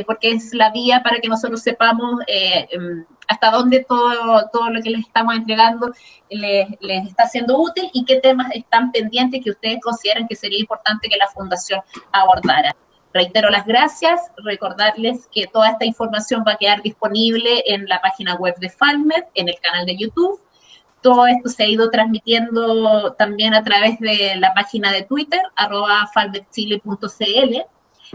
porque es la vía para que nosotros sepamos hasta dónde todo lo que les estamos entregando les está siendo útil y qué temas están pendientes que ustedes consideran que sería importante que la Fundación abordara. Reitero las gracias, recordarles que toda esta información va a quedar disponible en la página web de Falmer, en el canal de YouTube. Todo esto se ha ido transmitiendo también a través de la página de Twitter, @falmerchile.cl,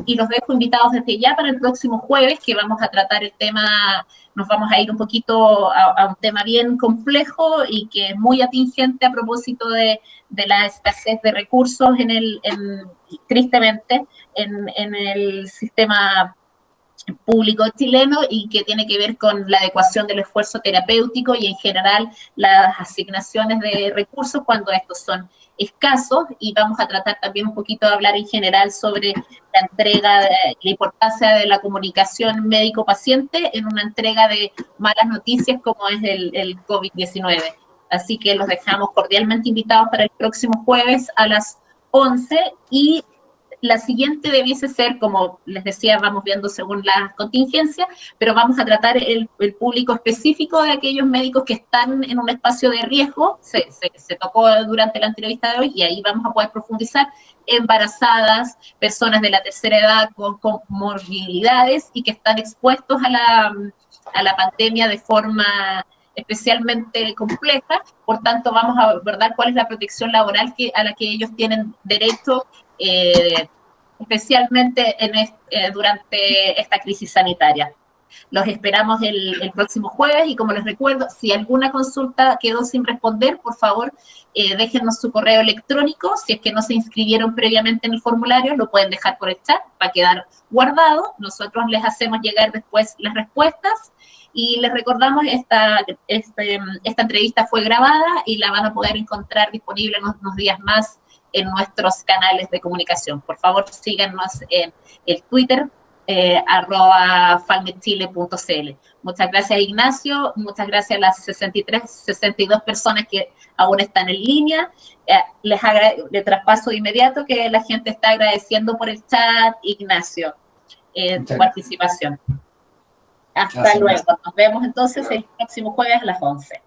y los dejo invitados desde ya para el próximo jueves, que vamos a tratar el tema, nos vamos a ir un poquito a un tema bien complejo y que es muy atingente a propósito de la escasez de recursos tristemente, en el sistema público chileno y que tiene que ver con la adecuación del esfuerzo terapéutico y en general las asignaciones de recursos cuando estos son escasos, y vamos a tratar también un poquito de hablar en general sobre la entrega, la importancia de la comunicación médico-paciente en una entrega de malas noticias como es el COVID-19. Así que los dejamos cordialmente invitados para el próximo jueves a las 11 y la siguiente debiese ser, como les decía, vamos viendo según la contingencia, pero vamos a tratar el público específico de aquellos médicos que están en un espacio de riesgo, se tocó durante la entrevista de hoy y ahí vamos a poder profundizar, embarazadas, personas de la tercera edad con comorbilidades y que están expuestos a la pandemia de forma especialmente compleja. Por tanto, vamos a abordar cuál es la protección laboral a la que ellos tienen derecho, especialmente durante esta crisis sanitaria. Los esperamos el próximo jueves y como les recuerdo, si alguna consulta quedó sin responder, por favor, déjenos su correo electrónico. Si es que no se inscribieron previamente en el formulario, lo pueden dejar por el chat, va a quedar guardado. Nosotros les hacemos llegar después las respuestas y les recordamos, esta entrevista fue grabada y la van a poder encontrar disponible en unos días más en nuestros canales de comunicación. Por favor, síganos en el Twitter, @falmerchile.cl. Muchas gracias, Ignacio. Muchas gracias a las 62 personas que aún están en línea. Les traspaso de inmediato que la gente está agradeciendo por el chat, Ignacio, tu participación. Hasta luego. Nos vemos entonces el próximo jueves a las 11.